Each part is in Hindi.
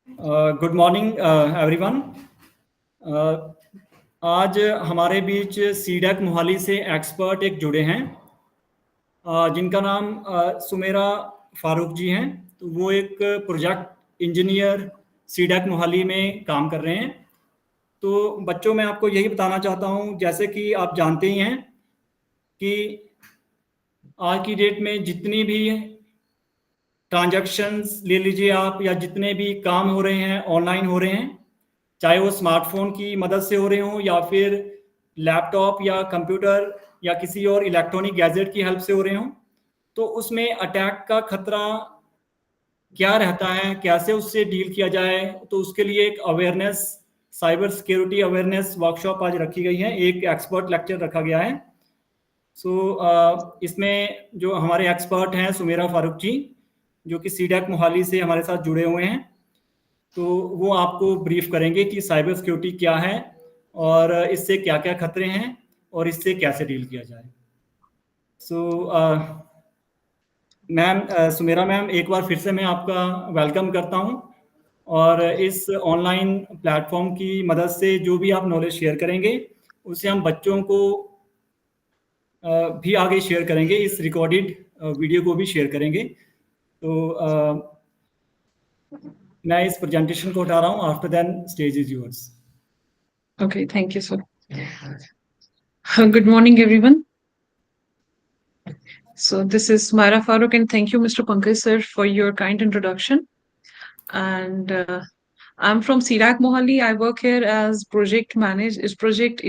Good morning everyone. आज हमारे बीच सीडैक मोहाली से एक्सपर्ट एक जुड़े हैं, जिनका नाम सुमेरा फारूक जी हैं। तो वो एक प्रोजेक्ट इंजीनियर सीडैक मोहाली में काम कर रहे हैं। तो बच्चों, मैं आपको यही बताना चाहता हूँ, जैसे कि आप जानते ही हैं कि आज की डेट में जितनी भी ट्रांजैक्शंस ले लीजिए आप, या जितने भी काम हो रहे हैं ऑनलाइन हो रहे हैं, चाहे वो स्मार्टफोन की मदद से हो रहे हों या फिर लैपटॉप या कंप्यूटर या किसी और इलेक्ट्रॉनिक गैजेट की हेल्प से हो रहे हों। तो उसमें अटैक का खतरा क्या रहता है, कैसे उससे डील किया जाए, तो उसके लिए एक awareness, cyber security awareness workshop आज रखी गई है, एक एक्सपर्ट लेक्चर रखा गया है। इसमें जो हमारे एक्सपर्ट हैं सुमेरा फारूक जी, जो कि सीडैक मोहाली से हमारे साथ जुड़े हुए हैं, तो वो आपको ब्रीफ करेंगे कि साइबर सिक्योरिटी क्या है और इससे क्या क्या खतरे हैं और इससे कैसे डील किया जाए। सो मैम, सुमेरा मैम, एक बार फिर से मैं आपका वेलकम करता हूं, और इस ऑनलाइन प्लेटफॉर्म की मदद से जो भी आप नॉलेज शेयर करेंगे उससे हम बच्चों को भी आगे शेयर करेंगे, इस रिकॉर्डेड वीडियो को भी शेयर करेंगे। तो मैं इस प्रेजेंटेशन को हटा रहा हूँ। After then stage is yours. Okay, thank you, sir. Good morning, everyone. So this is Mara Farooq, and thank you, Mr. Pankaj, sir, for your kind introduction. And I'm from CIRAC Mohali. I work here as project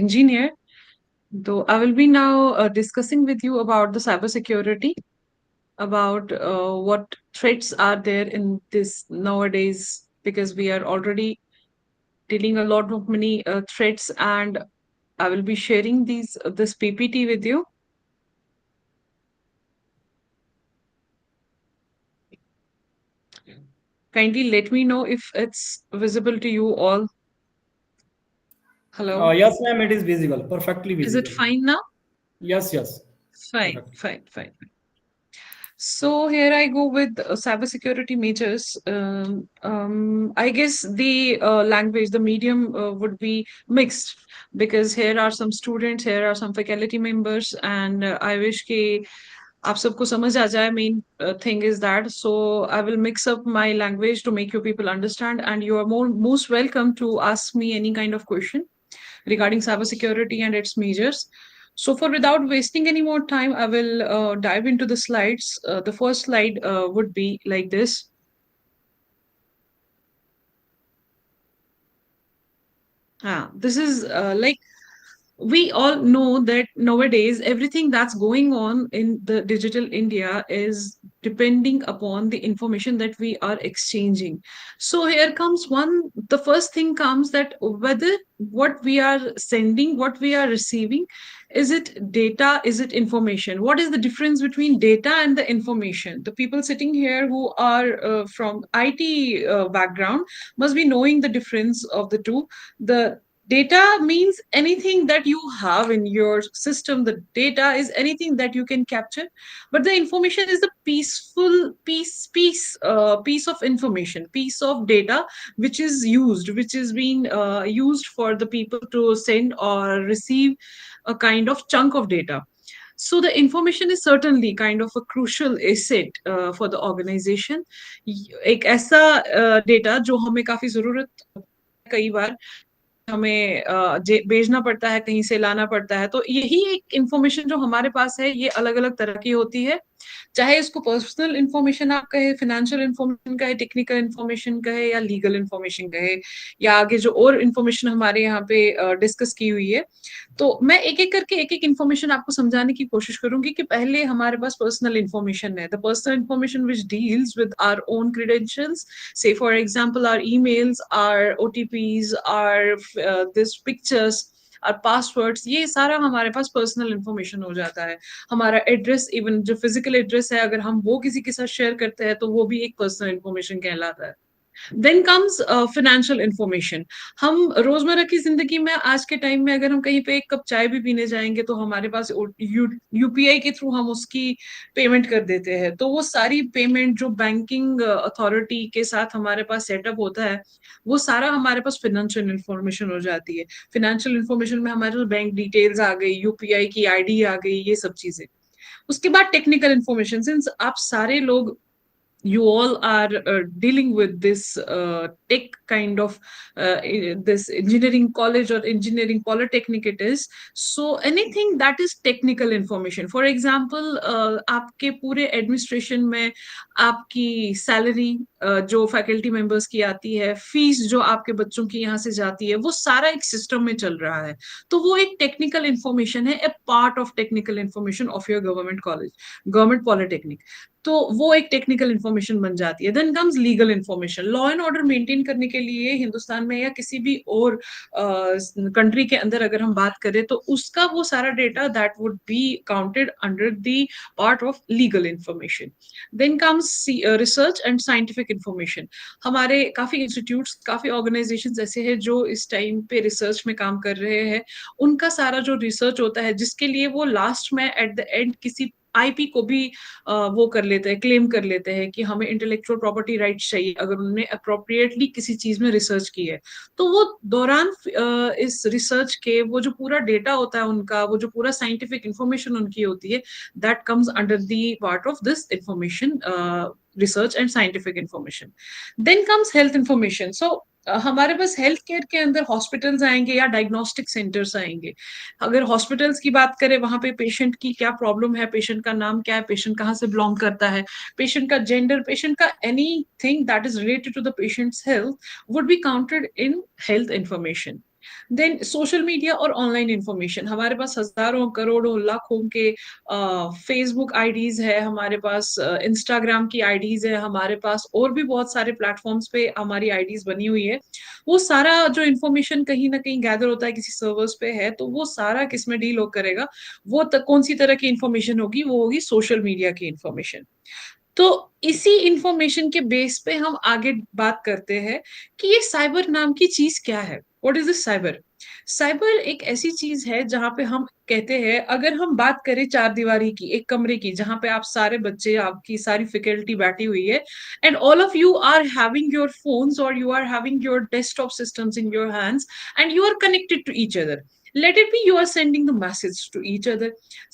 engineer. Though I will be now discussing with you about the cybersecurity, about what threats are there in this nowadays, because we are already dealing a lot of many threats, and I will be sharing this PPT with you. Kindly let me know if it's visible to you all. Hello. Yes, ma'am, it is visible, perfectly Is it visible. fine now? Yes, yes, Fine, perfect. fine, fine. So here I go with cybersecurity measures. I guess the language, the medium would be mixed, because here are some students, here are some faculty members, and I wish कि आप सबको समझ आ जाए. Main thing is that, so I will mix up my language to make you people understand, and you are most welcome to ask me any kind of question regarding cybersecurity and its measures. So, for without wasting any more time, I will dive into the slides. The first slide would be like this. This is like, we all know that nowadays everything that's going on in the digital India is depending upon the information that we are exchanging. So here comes the first thing comes that whether what we are sending, what we are receiving, is it data, is it information? What is the difference between data and the information? The people sitting here who are from IT background must be knowing the difference of the two. The data means anything that you have in your system. The data is anything that you can capture, but the information is the piece of information, piece of data, which is being used for the people to send or receive a kind of chunk of data. So the information is certainly kind of a crucial asset for the organization. एक ऐसा डेटा जो हमें काफी जरूरत कई बार हमें भेजना पड़ता है, कहीं से लाना पड़ता है, तो यही एक इंफॉर्मेशन जो हमारे पास है, ये अलग अलग तरह की होती है। चाहे इसको पर्सनल इंफॉर्मेशन आप कहे, फाइनेंशियल इंफॉर्मेशन कहे, टेक्निकल इंफॉर्मेशन कहे, या लीगल इंफॉर्मेशन कहे, या आगे जो और इंफॉर्मेशन हमारे यहाँ पे डिस्कस की हुई है। तो मैं एक एक करके एक एक इंफॉर्मेशन आपको समझाने की कोशिश करूंगी कि पहले हमारे पास पर्सनल इंफॉर्मेशन है, the personal information which deals with our own credentials, say for example our emails, our OTPs, our this pictures, और पासवर्ड्स, ये सारा हमारे पास पर्सनल इंफॉर्मेशन हो जाता है। हमारा एड्रेस, इवन जो फिजिकल एड्रेस है, अगर हम वो किसी के साथ शेयर करते हैं तो वो भी एक पर्सनल इंफॉर्मेशन कहलाता है। Then comes financial information. हम रोजमर्रा की जिंदगी में आज के टाइम में अगर हम कहीं पे एक कप चाय भी पीने जाएंगे तो हमारे पास यूपीआई के थ्रू हम उसकी पेमेंट कर देते हैं। तो वो सारी पेमेंट जो बैंकिंग अथॉरिटी के साथ हमारे पास सेटअप होता है, वो सारा हमारे पास फाइनेंशियल इंफॉर्मेशन हो जाती है। फाइनेंशियल इंफॉर्मेशन में हमारे बैंक डिटेल्स आ गई, यूपीआई की आईडी आ गई, ये सब चीजें। उसके बाद टेक्निकल इंफॉर्मेशन, सिंस आप सारे लोग, you all are dealing with this tech kind of this engineering college or engineering polytechnic it is, so anything that is technical information. For example, आपके पूरे एडमिनिस्ट्रेशन में आपकी सैलरी जो फैकल्टी मेंबर्स की आती है, फीस जो आपके बच्चों की यहाँ से जाती है, वो सारा एक सिस्टम में चल रहा है। तो वो एक टेक्निकल इंफॉर्मेशन है, a part of technical information of your government college, government polytechnic. तो वो एक टेक्निकल इंफॉर्मेशन बन जाती है। Then comes legal information. Law and order maintain करने के लिए हिंदुस्तान में या किसी भी और कंट्री के अंदर अगर हम बात करें तो उसका वो सारा data that would be counted under the part of legal information. Then comes research and scientific information. हमारे काफी इंस्टीट्यूट्स, काफी ऑर्गेनाइजेशन ऐसे हैं जो इस टाइम पे रिसर्च में काम कर रहे हैं। उनका सारा जो रिसर्च होता है, जिसके लिए वो लास्ट में एट द एंड किसी आईपी को भी वो कर लेते हैं, क्लेम कर लेते हैं कि हमें इंटेलेक्चुअल प्रॉपर्टी राइट्स चाहिए अगर उन्होंने अप्रोप्रिएटली किसी चीज में रिसर्च की है। तो वो दौरान इस रिसर्च के वो जो पूरा डेटा होता है उनका, वो जो पूरा साइंटिफिक इंफॉर्मेशन उनकी होती है, that comes under the part of this information, research and scientific information. Then comes health information. So हमारे पास हेल्थ केयर के अंदर हॉस्पिटल्स आएंगे या डायग्नोस्टिक सेंटर्स आएंगे। अगर हॉस्पिटल्स की बात करें, वहां पे पेशेंट की क्या प्रॉब्लम है, पेशेंट का नाम क्या है, पेशेंट कहाँ से बिलोंग करता है, पेशेंट का जेंडर, पेशेंट का anything that is related to the patient's health would be counted in health information. Then social media और ऑनलाइन इंफॉर्मेशन। हमारे पास हजारों करोड़ों लाखों के फेसबुक आईडीज है, हमारे पास इंस्टाग्राम की आईडीज है, हमारे पास और भी बहुत सारे प्लेटफॉर्म्स पे हमारी आईडीज बनी हुई है। वो सारा जो इन्फॉर्मेशन कहीं ना कहीं गैदर होता है किसी सर्वर्स पे है, तो वो सारा किस में डील करेगा, वो कौन सी तरह की इंफॉर्मेशन होगी, वो होगी सोशल मीडिया की इंफॉर्मेशन। तो इसी इंफॉर्मेशन के बेस पे हम आगे बात करते हैं कि ये साइबर नाम की चीज क्या है। What is this cyber? Cyber एक ऐसी चीज है जहां पे हम कहते हैं, अगर हम बात करें चार दीवारी की, एक कमरे की, जहां पे आप सारे बच्चे, आपकी सारी फैकल्टी बैठी हुई है, and all of you are having your phones और you are having your desktop systems in your hands and you are connected to each other. Let it be you are sending the message to each other.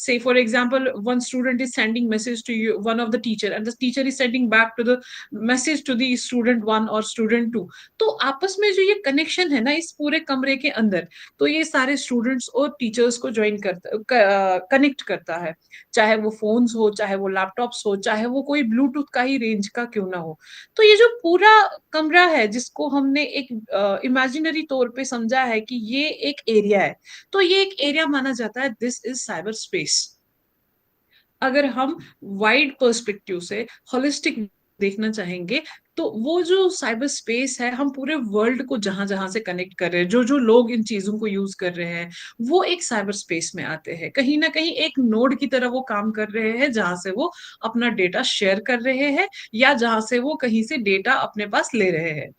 Say for example, one student is sending message to you, one of the teacher, and the teacher is sending back to the message to the student one or student two. तो आपस में जो ये कनेक्शन है ना इस पूरे कमरे के अंदर, तो ये सारे स्टूडेंट्स और टीचर्स को ज्वाइन करता, कनेक्ट करता है। चाहे वो फोन्स हो, चाहे वो लैपटॉप्स हो, चाहे वो कोई ब्लूटूथ का ही रेंज का क्यों ना हो। तो ये जो पूरा कमरा है, जिसको हमने एक इमेजिनरी तौर पे समझा है कि ये एक एरिया है, तो ये एक एरिया माना जाता है, दिस इज साइबर स्पेस। अगर हम वाइड पर्सपेक्टिव से होलिस्टिक देखना चाहेंगे, तो वो जो साइबर स्पेस है, हम पूरे वर्ल्ड को जहां जहां से कनेक्ट कर रहे हैं, जो जो लोग इन चीजों को यूज कर रहे हैं, वो एक साइबर स्पेस में आते हैं। कहीं ना कहीं एक नोड की तरह वो काम कर रहे हैं, जहां से वो अपना डेटा शेयर कर रहे हैं या जहां से वो कहीं से डेटा अपने पास ले रहे हैं।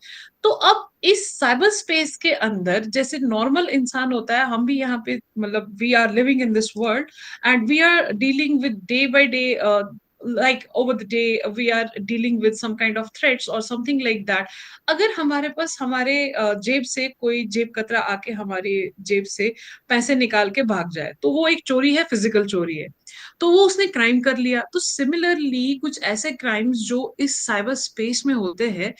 तो अब इस साइबर स्पेस के अंदर जैसे नॉर्मल इंसान होता है, हम भी यहाँ पे मतलब we are living in this world and we are dealing with day by day, like over the day we are dealing with some kind of threats or something like that. अगर हमारे पास हमारे जेब से कोई जेब कतरा आके हमारे जेब से पैसे निकाल के भाग जाए, तो वो एक चोरी है, फिजिकल चोरी है। तो वो उसने क्राइम कर लिया। तो सिमिलरली कुछ ऐसे क्राइम्स जो इस साइबर स्पेस में होते हैं,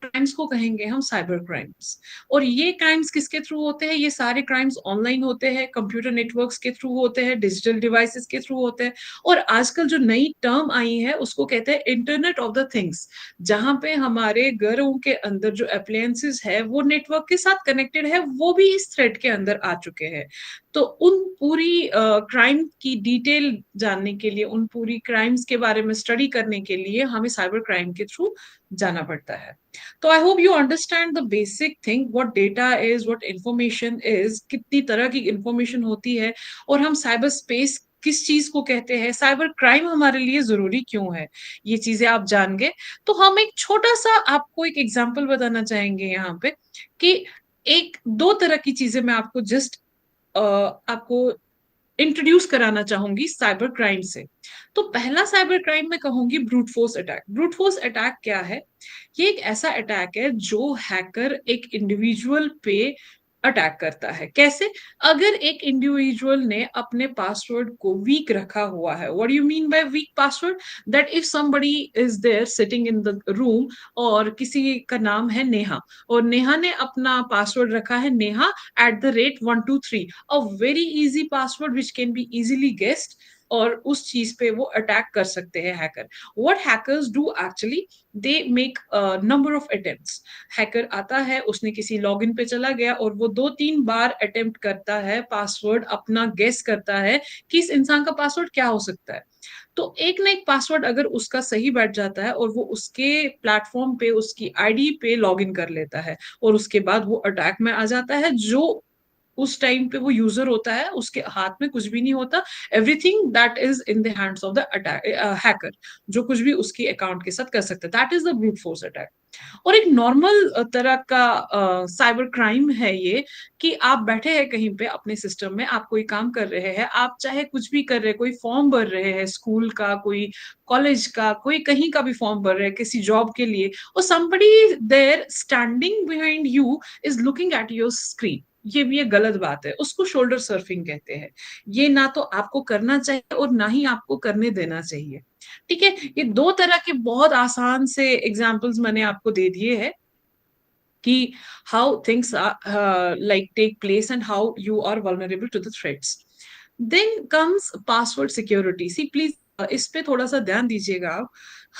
क्राइम्स को कहेंगे हम साइबर क्राइम्स। और ये क्राइम्स किसके थ्रू होते हैं? ये सारे क्राइम्स ऑनलाइन होते हैं, कंप्यूटर नेटवर्क्स के थ्रू होते हैं, डिजिटल डिवाइसेस के थ्रू होते हैं। और आजकल जो नई टर्म आई है उसको कहते हैं इंटरनेट ऑफ द थिंग्स, जहां पे हमारे घरों के अंदर जो अप्लायंसेस है वो नेटवर्क के साथ कनेक्टेड है, वो भी इस थ्रेड के अंदर आ चुके हैं। तो उन पूरी क्राइम की डिटेल जानने के लिए, उन पूरी क्राइम्स के बारे में स्टडी करने के लिए हमें साइबर क्राइम के थ्रू जाना पड़ता है। तो I hope you understand the basic thing, what data is, what information is, कितनी तरह की इंफॉर्मेशन होती है, और हम साइबर स्पेस किस चीज को कहते हैं, साइबर क्राइम हमारे लिए जरूरी क्यों है, ये चीजें आप जान गए। तो हम एक छोटा सा आपको एक एग्जांपल बताना चाहेंगे यहाँ पे कि एक दो तरह की चीजें मैं आपको जस्ट आपको इंट्रोड्यूस कराना चाहूंगी साइबर क्राइम से। तो पहला साइबर क्राइम मैं कहूंगी brute force attack. Brute force attack क्या है? ये एक ऐसा अटैक है जो हैकर एक इंडिविजुअल पे अटैक करता है। कैसे? अगर एक इंडिविजुअल ने अपने पासवर्ड को वीक रखा हुआ है, what do you mean by weak password? That if somebody is there sitting in the room और किसी का नाम है नेहा, और नेहा ने अपना पासवर्ड रखा है Neha @123, a very easy password which can be easily guessed, और उस चीज पे वो अटैक कर सकते हैं hacker. What hackers do actually, they make number of attempts. Hacker आता है, उसने किसी लॉगिन पे चला गया और वो 2-3 बार अटेम्प्ट करता है, पासवर्ड अपना गेस करता है कि इस इंसान का पासवर्ड क्या हो सकता है। तो एक ना एक पासवर्ड अगर उसका सही बैठ जाता है और वो उसके प्लेटफॉर्म पे उसकी आईडी पे लॉगिन कर लेता है, और उसके बाद वो अटैक में आ जाता है। जो उस टाइम पे वो यूजर होता है उसके हाथ में कुछ भी नहीं होता, everything that is in the hands of the hacker, जो कुछ भी उसकी अकाउंट के साथ कर सकता है। That is the brute force attack. और एक नॉर्मल तरह का साइबर क्राइम है ये, कि आप बैठे हैं कहीं पे अपने सिस्टम में, आप कोई काम कर रहे हैं, आप चाहे कुछ भी कर रहे हैं, कोई फॉर्म भर रहे हैं स्कूल का, कोई कॉलेज का, कोई कहीं का भी फॉर्म भर रहे हैं किसी जॉब के लिए, और somebody there standing behind you is looking at your screen। ये भी एक गलत बात है, उसको शोल्डर सर्फिंग कहते हैं। ये ना तो आपको करना चाहिए और ना ही आपको करने देना चाहिए। ठीक है, ये दो तरह के बहुत आसान से एग्जाम्पल्स मैंने आपको दे दिए हैं कि how things like take place and how you are vulnerable to the threats. Then comes password security. See please इस पे थोड़ा सा ध्यान दीजिएगा आप।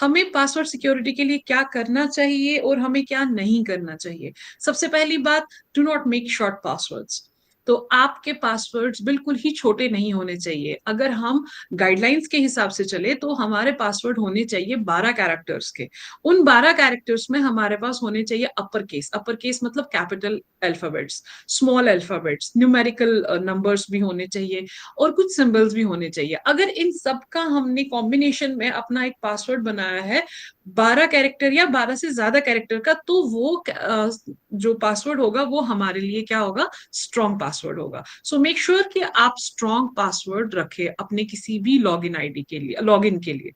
हमें पासवर्ड सिक्योरिटी के लिए क्या करना चाहिए और हमें क्या नहीं करना चाहिए। सबसे पहली बात, do not make short passwords. तो आपके पासवर्ड्स बिल्कुल ही छोटे नहीं होने चाहिए। अगर हम गाइडलाइंस के हिसाब से चले तो हमारे पासवर्ड होने चाहिए 12 कैरेक्टर्स के। उन 12 कैरेक्टर्स में हमारे पास होने चाहिए अपर केस मतलब capital alphabets, small alphabets, numerical numbers भी होने चाहिए, और कुछ सिंबल्स भी होने चाहिए। अगर इन सब का हमने कॉम्बिनेशन में अपना एक पासवर्ड बनाया है 12 कैरेक्टर या 12 से ज्यादा कैरेक्टर का, तो वो जो पासवर्ड होगा वो हमारे लिए क्या होगा? स्ट्रॉन्ग पासवर्ड होगा। सो मेक श्योर कि आप स्ट्रॉन्ग पासवर्ड रखें अपने किसी भी लॉगिन आईडी के लिए, लॉगिन के लिए।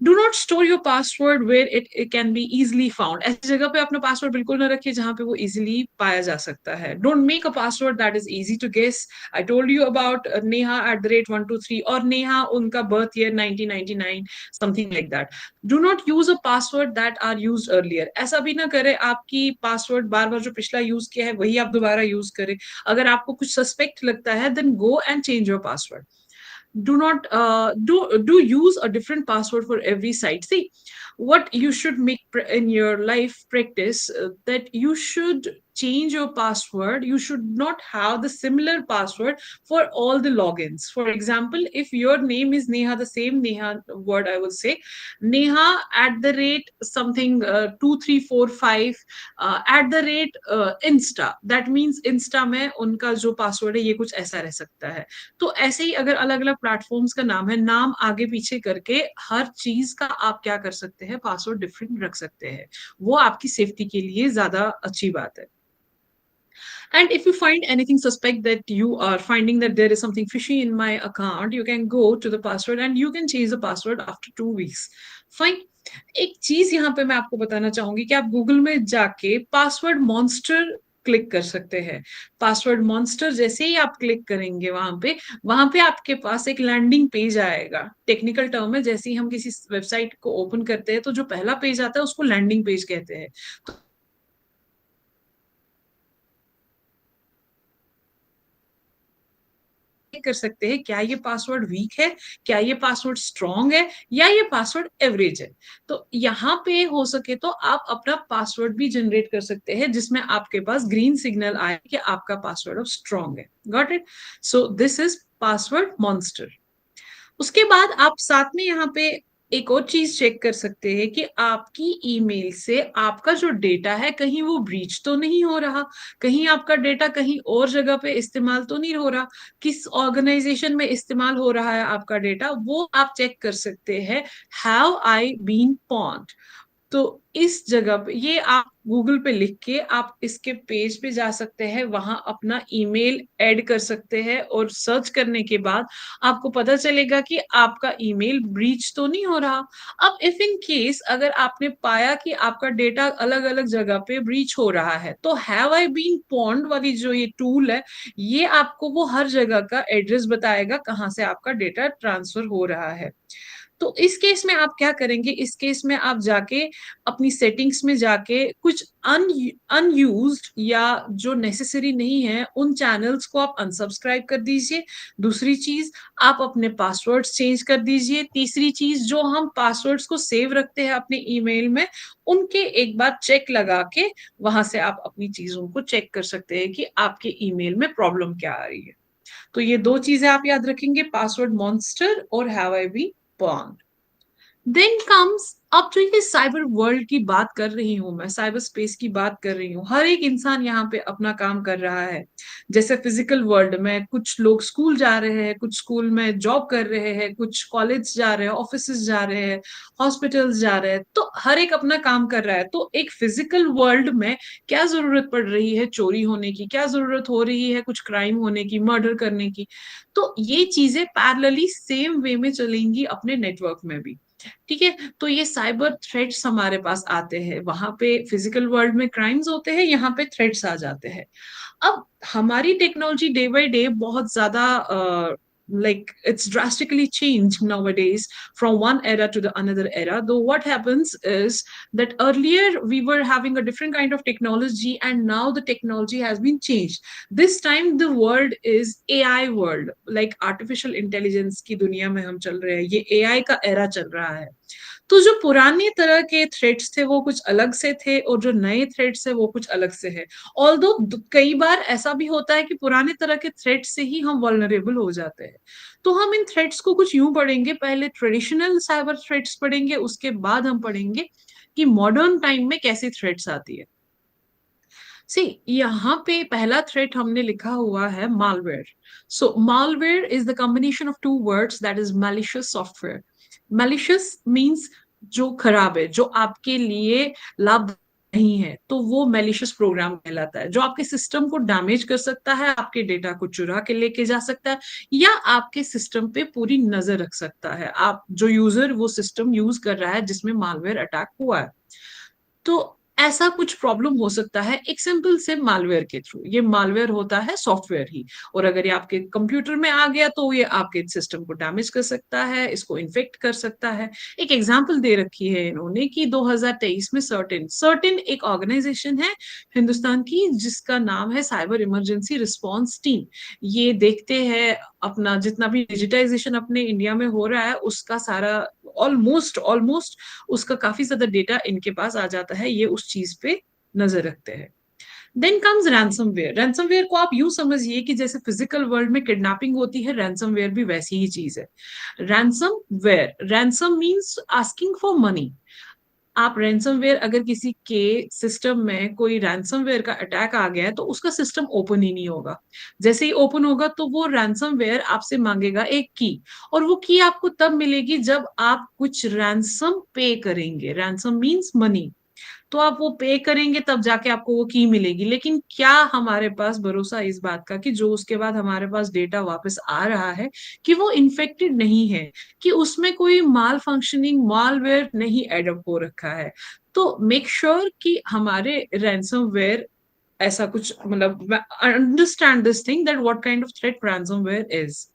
Do not store your password where it can be easily found. ऐसी जगह पे अपना पासवर्ड बिल्कुल ना रखिए जहां पे वो इजिली पाया जा सकता है। Don't make a password that is easy to guess. I told you about Neha @123 और नेहा उनका birth year 1999, something like that. Do not use a password that are use earlier. ऐसा भी ना करें आपकी पासवर्ड बार बार जो पिछला यूज किया है वही आप दोबारा यूज करें। अगर आपको कुछ सस्पेक्ट लगता है then go and change your password. Do not do use a different password for every site. See, what you should make in your life practice, that you should change your password. You should not have the similar password for all the logins. For example, if your name is Neha, the same Neha word I would say, Neha something 2345 Insta. That means Insta में उनका जो पासवर्ड है ये कुछ ऐसा रह सकता है। तो ऐसे ही अगर अलग अलग प्लेटफॉर्म्स का नाम है, नाम आगे पीछे करके हर चीज का आप क्या कर सकते हैं, पासवर्ड डिफरेंट रख सकते हैं। वो आपकी सेफ्टी के लिए ज्यादा अच्छी बात है। And if you find anything suspect, that you are finding that there is something fishy in my account, you can go to the password and you can change the password after 2 weeks. Fine. एक चीज यहाँ पे मैं आपको बताना चाहूंगी कि आप गूगल में जाके पासवर्ड मॉन्स्टर क्लिक कर सकते हैं। पासवर्ड मॉन्स्टर जैसे ही आप क्लिक करेंगे वहां पे आपके पास एक लैंडिंग पेज आएगा। टेक्निकल टर्म है, जैसे ही हम किसी वेबसाइट को ओपन करते हैं तो जो पहला पेज आता है उसको लैंडिंग पेज कहते हैं। तो कर सकते हैं क्या ये पासवर्ड वीक है, क्या ये पासवर्ड स्ट्रॉन्ग है, या ये पासवर्ड एवरेज है। तो यहाँ पे हो सके तो आप अपना पासवर्ड भी जनरेट कर सकते हैं जिसमें आपके पास ग्रीन सिग्नल आए कि आपका पासवर्ड अब स्ट्रॉन्ग है। Got it? So this is password monster. उसके बाद आप साथ में यहाँ पे एक और चीज चेक कर सकते हैं कि आपकी ईमेल से आपका जो डेटा है कहीं वो ब्रीच तो नहीं हो रहा, कहीं आपका डेटा कहीं और जगह पे इस्तेमाल तो नहीं हो रहा, किस ऑर्गेनाइजेशन में इस्तेमाल हो रहा है आपका डेटा, वो आप चेक कर सकते हैं। Have I been pwned? तो इस जगह पे ये आप गूगल पे लिख के आप इसके पेज पे जा सकते हैं, वहां अपना ईमेल ऐड कर सकते हैं और सर्च करने के बाद आपको पता चलेगा कि आपका ईमेल ब्रीच तो नहीं हो रहा। अब इफ इन केस अगर आपने पाया कि आपका डेटा अलग अलग जगह पे ब्रीच हो रहा है, तो हैव आई बीन पॉन्ड वाली जो ये टूल है, ये आपको वो हर जगह का एड्रेस बताएगा कहाँ से आपका डेटा ट्रांसफर हो रहा है। तो इस केस में आप क्या करेंगे, इस केस में आप जाके अपनी सेटिंग्स में जाके कुछ अनयूज्ड या जो नेसेसरी नहीं है उन चैनल्स को आप अनसब्सक्राइब कर दीजिए। दूसरी चीज, आप अपने पासवर्ड्स चेंज कर दीजिए। तीसरी चीज, जो हम पासवर्ड्स को सेव रखते हैं अपने ईमेल में, उनके एक बार चेक लगा के वहां से आप अपनी चीजों को चेक कर सकते हैं कि आपके ईमेल में प्रॉब्लम क्या आ रही है। तो ये दो चीजें आप याद रखेंगे, पासवर्ड मॉन्स्टर और have I been pwned. Then comes, अब जो ये साइबर वर्ल्ड की बात कर रही हूं मैं, साइबर स्पेस की बात कर रही हूँ, हर एक इंसान यहाँ पे अपना काम कर रहा है। जैसे फिजिकल वर्ल्ड में कुछ लोग स्कूल जा रहे हैं, कुछ स्कूल में जॉब कर रहे हैं, कुछ कॉलेज जा रहे हैं, ऑफिस जा रहे हैं, हॉस्पिटल्स जा रहे हैं, तो हर एक अपना काम कर रहा है। तो एक फिजिकल वर्ल्ड में क्या जरूरत पड़ रही है चोरी होने की, क्या जरूरत हो रही है कुछ क्राइम होने की, मर्डर करने की, तो ये चीजें पैरेलली सेम वे में चलेंगी अपने नेटवर्क में भी। ठीक है, तो ये साइबर थ्रेट्स हमारे पास आते हैं, वहां पे फिजिकल वर्ल्ड में क्राइम्स होते हैं, यहाँ पे थ्रेट्स आ जाते हैं। अब हमारी टेक्नोलॉजी डे बाय डे बहुत ज्यादा like it's drastically changed nowadays from one era to the another era. Though what happens is that earlier we were having a different kind of technology and now the technology has been changed. This time the world is AI world, like artificial intelligence की दुनिया में हम चल रहे हैं, ये AI का era चल रहा है। तो जो पुराने तरह के थ्रेड्स थे वो कुछ अलग से थे और जो नए थ्रेड्स है वो कुछ अलग से है। ऑल्दो कई बार ऐसा भी होता है कि पुराने तरह के थ्रेड से ही हम वल्नरेबल हो जाते हैं। तो हम इन थ्रेड्स को कुछ यूं पढ़ेंगे, पहले ट्रेडिशनल साइबर थ्रेड्स पढ़ेंगे, उसके बाद हम पढ़ेंगे कि मॉडर्न टाइम में कैसी थ्रेड्स आती है। सी, यहाँ पे पहला थ्रेट हमने लिखा हुआ है malware. So malware is the combination of two words, that is malicious software. Malicious means जो खराब है, जो आपके लिए लाभ नहीं है, तो वो मैलिशियस प्रोग्राम कहलाता है, जो आपके सिस्टम को डैमेज कर सकता है, आपके डेटा को चुरा के लेके जा सकता है, या आपके सिस्टम पे पूरी नजर रख सकता है, आप जो यूजर वो सिस्टम यूज कर रहा है जिसमें मालवेयर अटैक हुआ है। तो ऐसा कुछ प्रॉब्लम हो सकता है एक सिंपल से मालवेयर के थ्रू। ये मालवेयर होता है सॉफ्टवेयर ही, और अगर ये आपके कंप्यूटर में आ गया तो ये आपके सिस्टम को डैमेज कर सकता है, इसको इन्फेक्ट कर सकता है। एक एग्जांपल दे रखी है इन्होंने कि 2023 में सर्टेन सर्टेन एक ऑर्गेनाइजेशन है हिंदुस्तान की जिसका नाम है साइबर इमरजेंसी रिस्पॉन्स टीम। ये देखते हैं अपना जितना भी डिजिटाइजेशन अपने इंडिया में हो रहा है उसका सारा ऑलमोस्ट ऑलमोस्ट उसका काफी ज्यादा डेटा इनके पास आ जाता है, ये उस चीज पे नजर रखते हैं। Then comes ransomware. रैंसमवेयर को आप यूं समझिए कि जैसे फिजिकल वर्ल्ड में किडनैपिंग होती है, रैंसमवेयर भी वैसी ही चीज है। Ransomware, ransom means asking for money. आप रैंसमवेयर, अगर किसी के सिस्टम में कोई रैंसमवेयर का अटैक आ गया है तो उसका सिस्टम ओपन ही नहीं होगा। जैसे ही ओपन होगा तो वो रैंसमवेयर आपसे मांगेगा एक की, और वो की आपको तब मिलेगी जब आप कुछ रैंसम पे करेंगे। रैंसम मीन्स मनी, तो आप वो पे करेंगे तब जाके आपको वो की मिलेगी। लेकिन क्या हमारे पास भरोसा इस बात का कि जो उसके बाद हमारे पास डेटा वापस आ रहा है कि वो इन्फेक्टेड नहीं है, कि उसमें कोई माल फंक्शनिंग मालवेयर नहीं एडअप हो रखा है। तो मेक श्योर कि हमारे रैंसमवेयर ऐसा कुछ, मतलब understand this thing that what kind of threat ransomware is.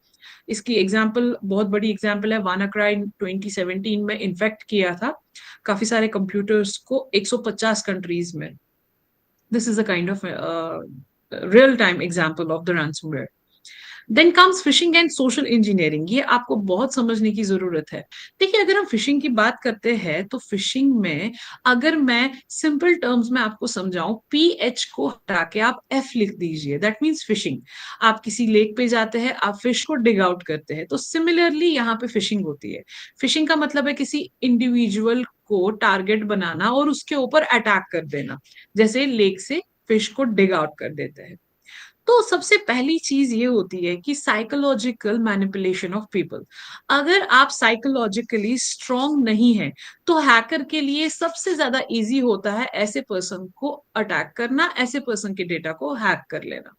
इसकी एग्जाम्पल, बहुत बड़ी एग्जाम्पल है, वानाक्राई 2017 में इन्फेक्ट किया था काफी सारे कंप्यूटर्स को 150 कंट्रीज में। This is a kind of real time example of the ransomware. Then comes phishing and social engineering, ये आपको बहुत समझने की जरूरत है। देखिए, अगर हम फिशिंग की बात करते हैं तो फिशिंग में अगर मैं सिंपल टर्म्स में आपको समझाऊं, पीएच को हटा के आप एफ लिख दीजिए, दैट मीन्स फिशिंग। आप किसी लेक पे जाते हैं, आप फिश को डिग आउट करते हैं, तो सिमिलरली यहाँ पे फिशिंग होती है। फिशिंग का मतलब है किसी इंडिविजुअल को टारगेट बनाना और उसके ऊपर अटैक कर देना, जैसे लेक से फिश को डिग आउट कर देते हैं। तो सबसे पहली चीज ये होती है कि साइकोलॉजिकल मैनिपुलेशन ऑफ पीपल। अगर आप साइकोलॉजिकली स्ट्रांग नहीं है तो हैकर के लिए सबसे ज्यादा इजी होता है ऐसे पर्सन को अटैक करना, ऐसे पर्सन के डेटा को हैक कर लेना।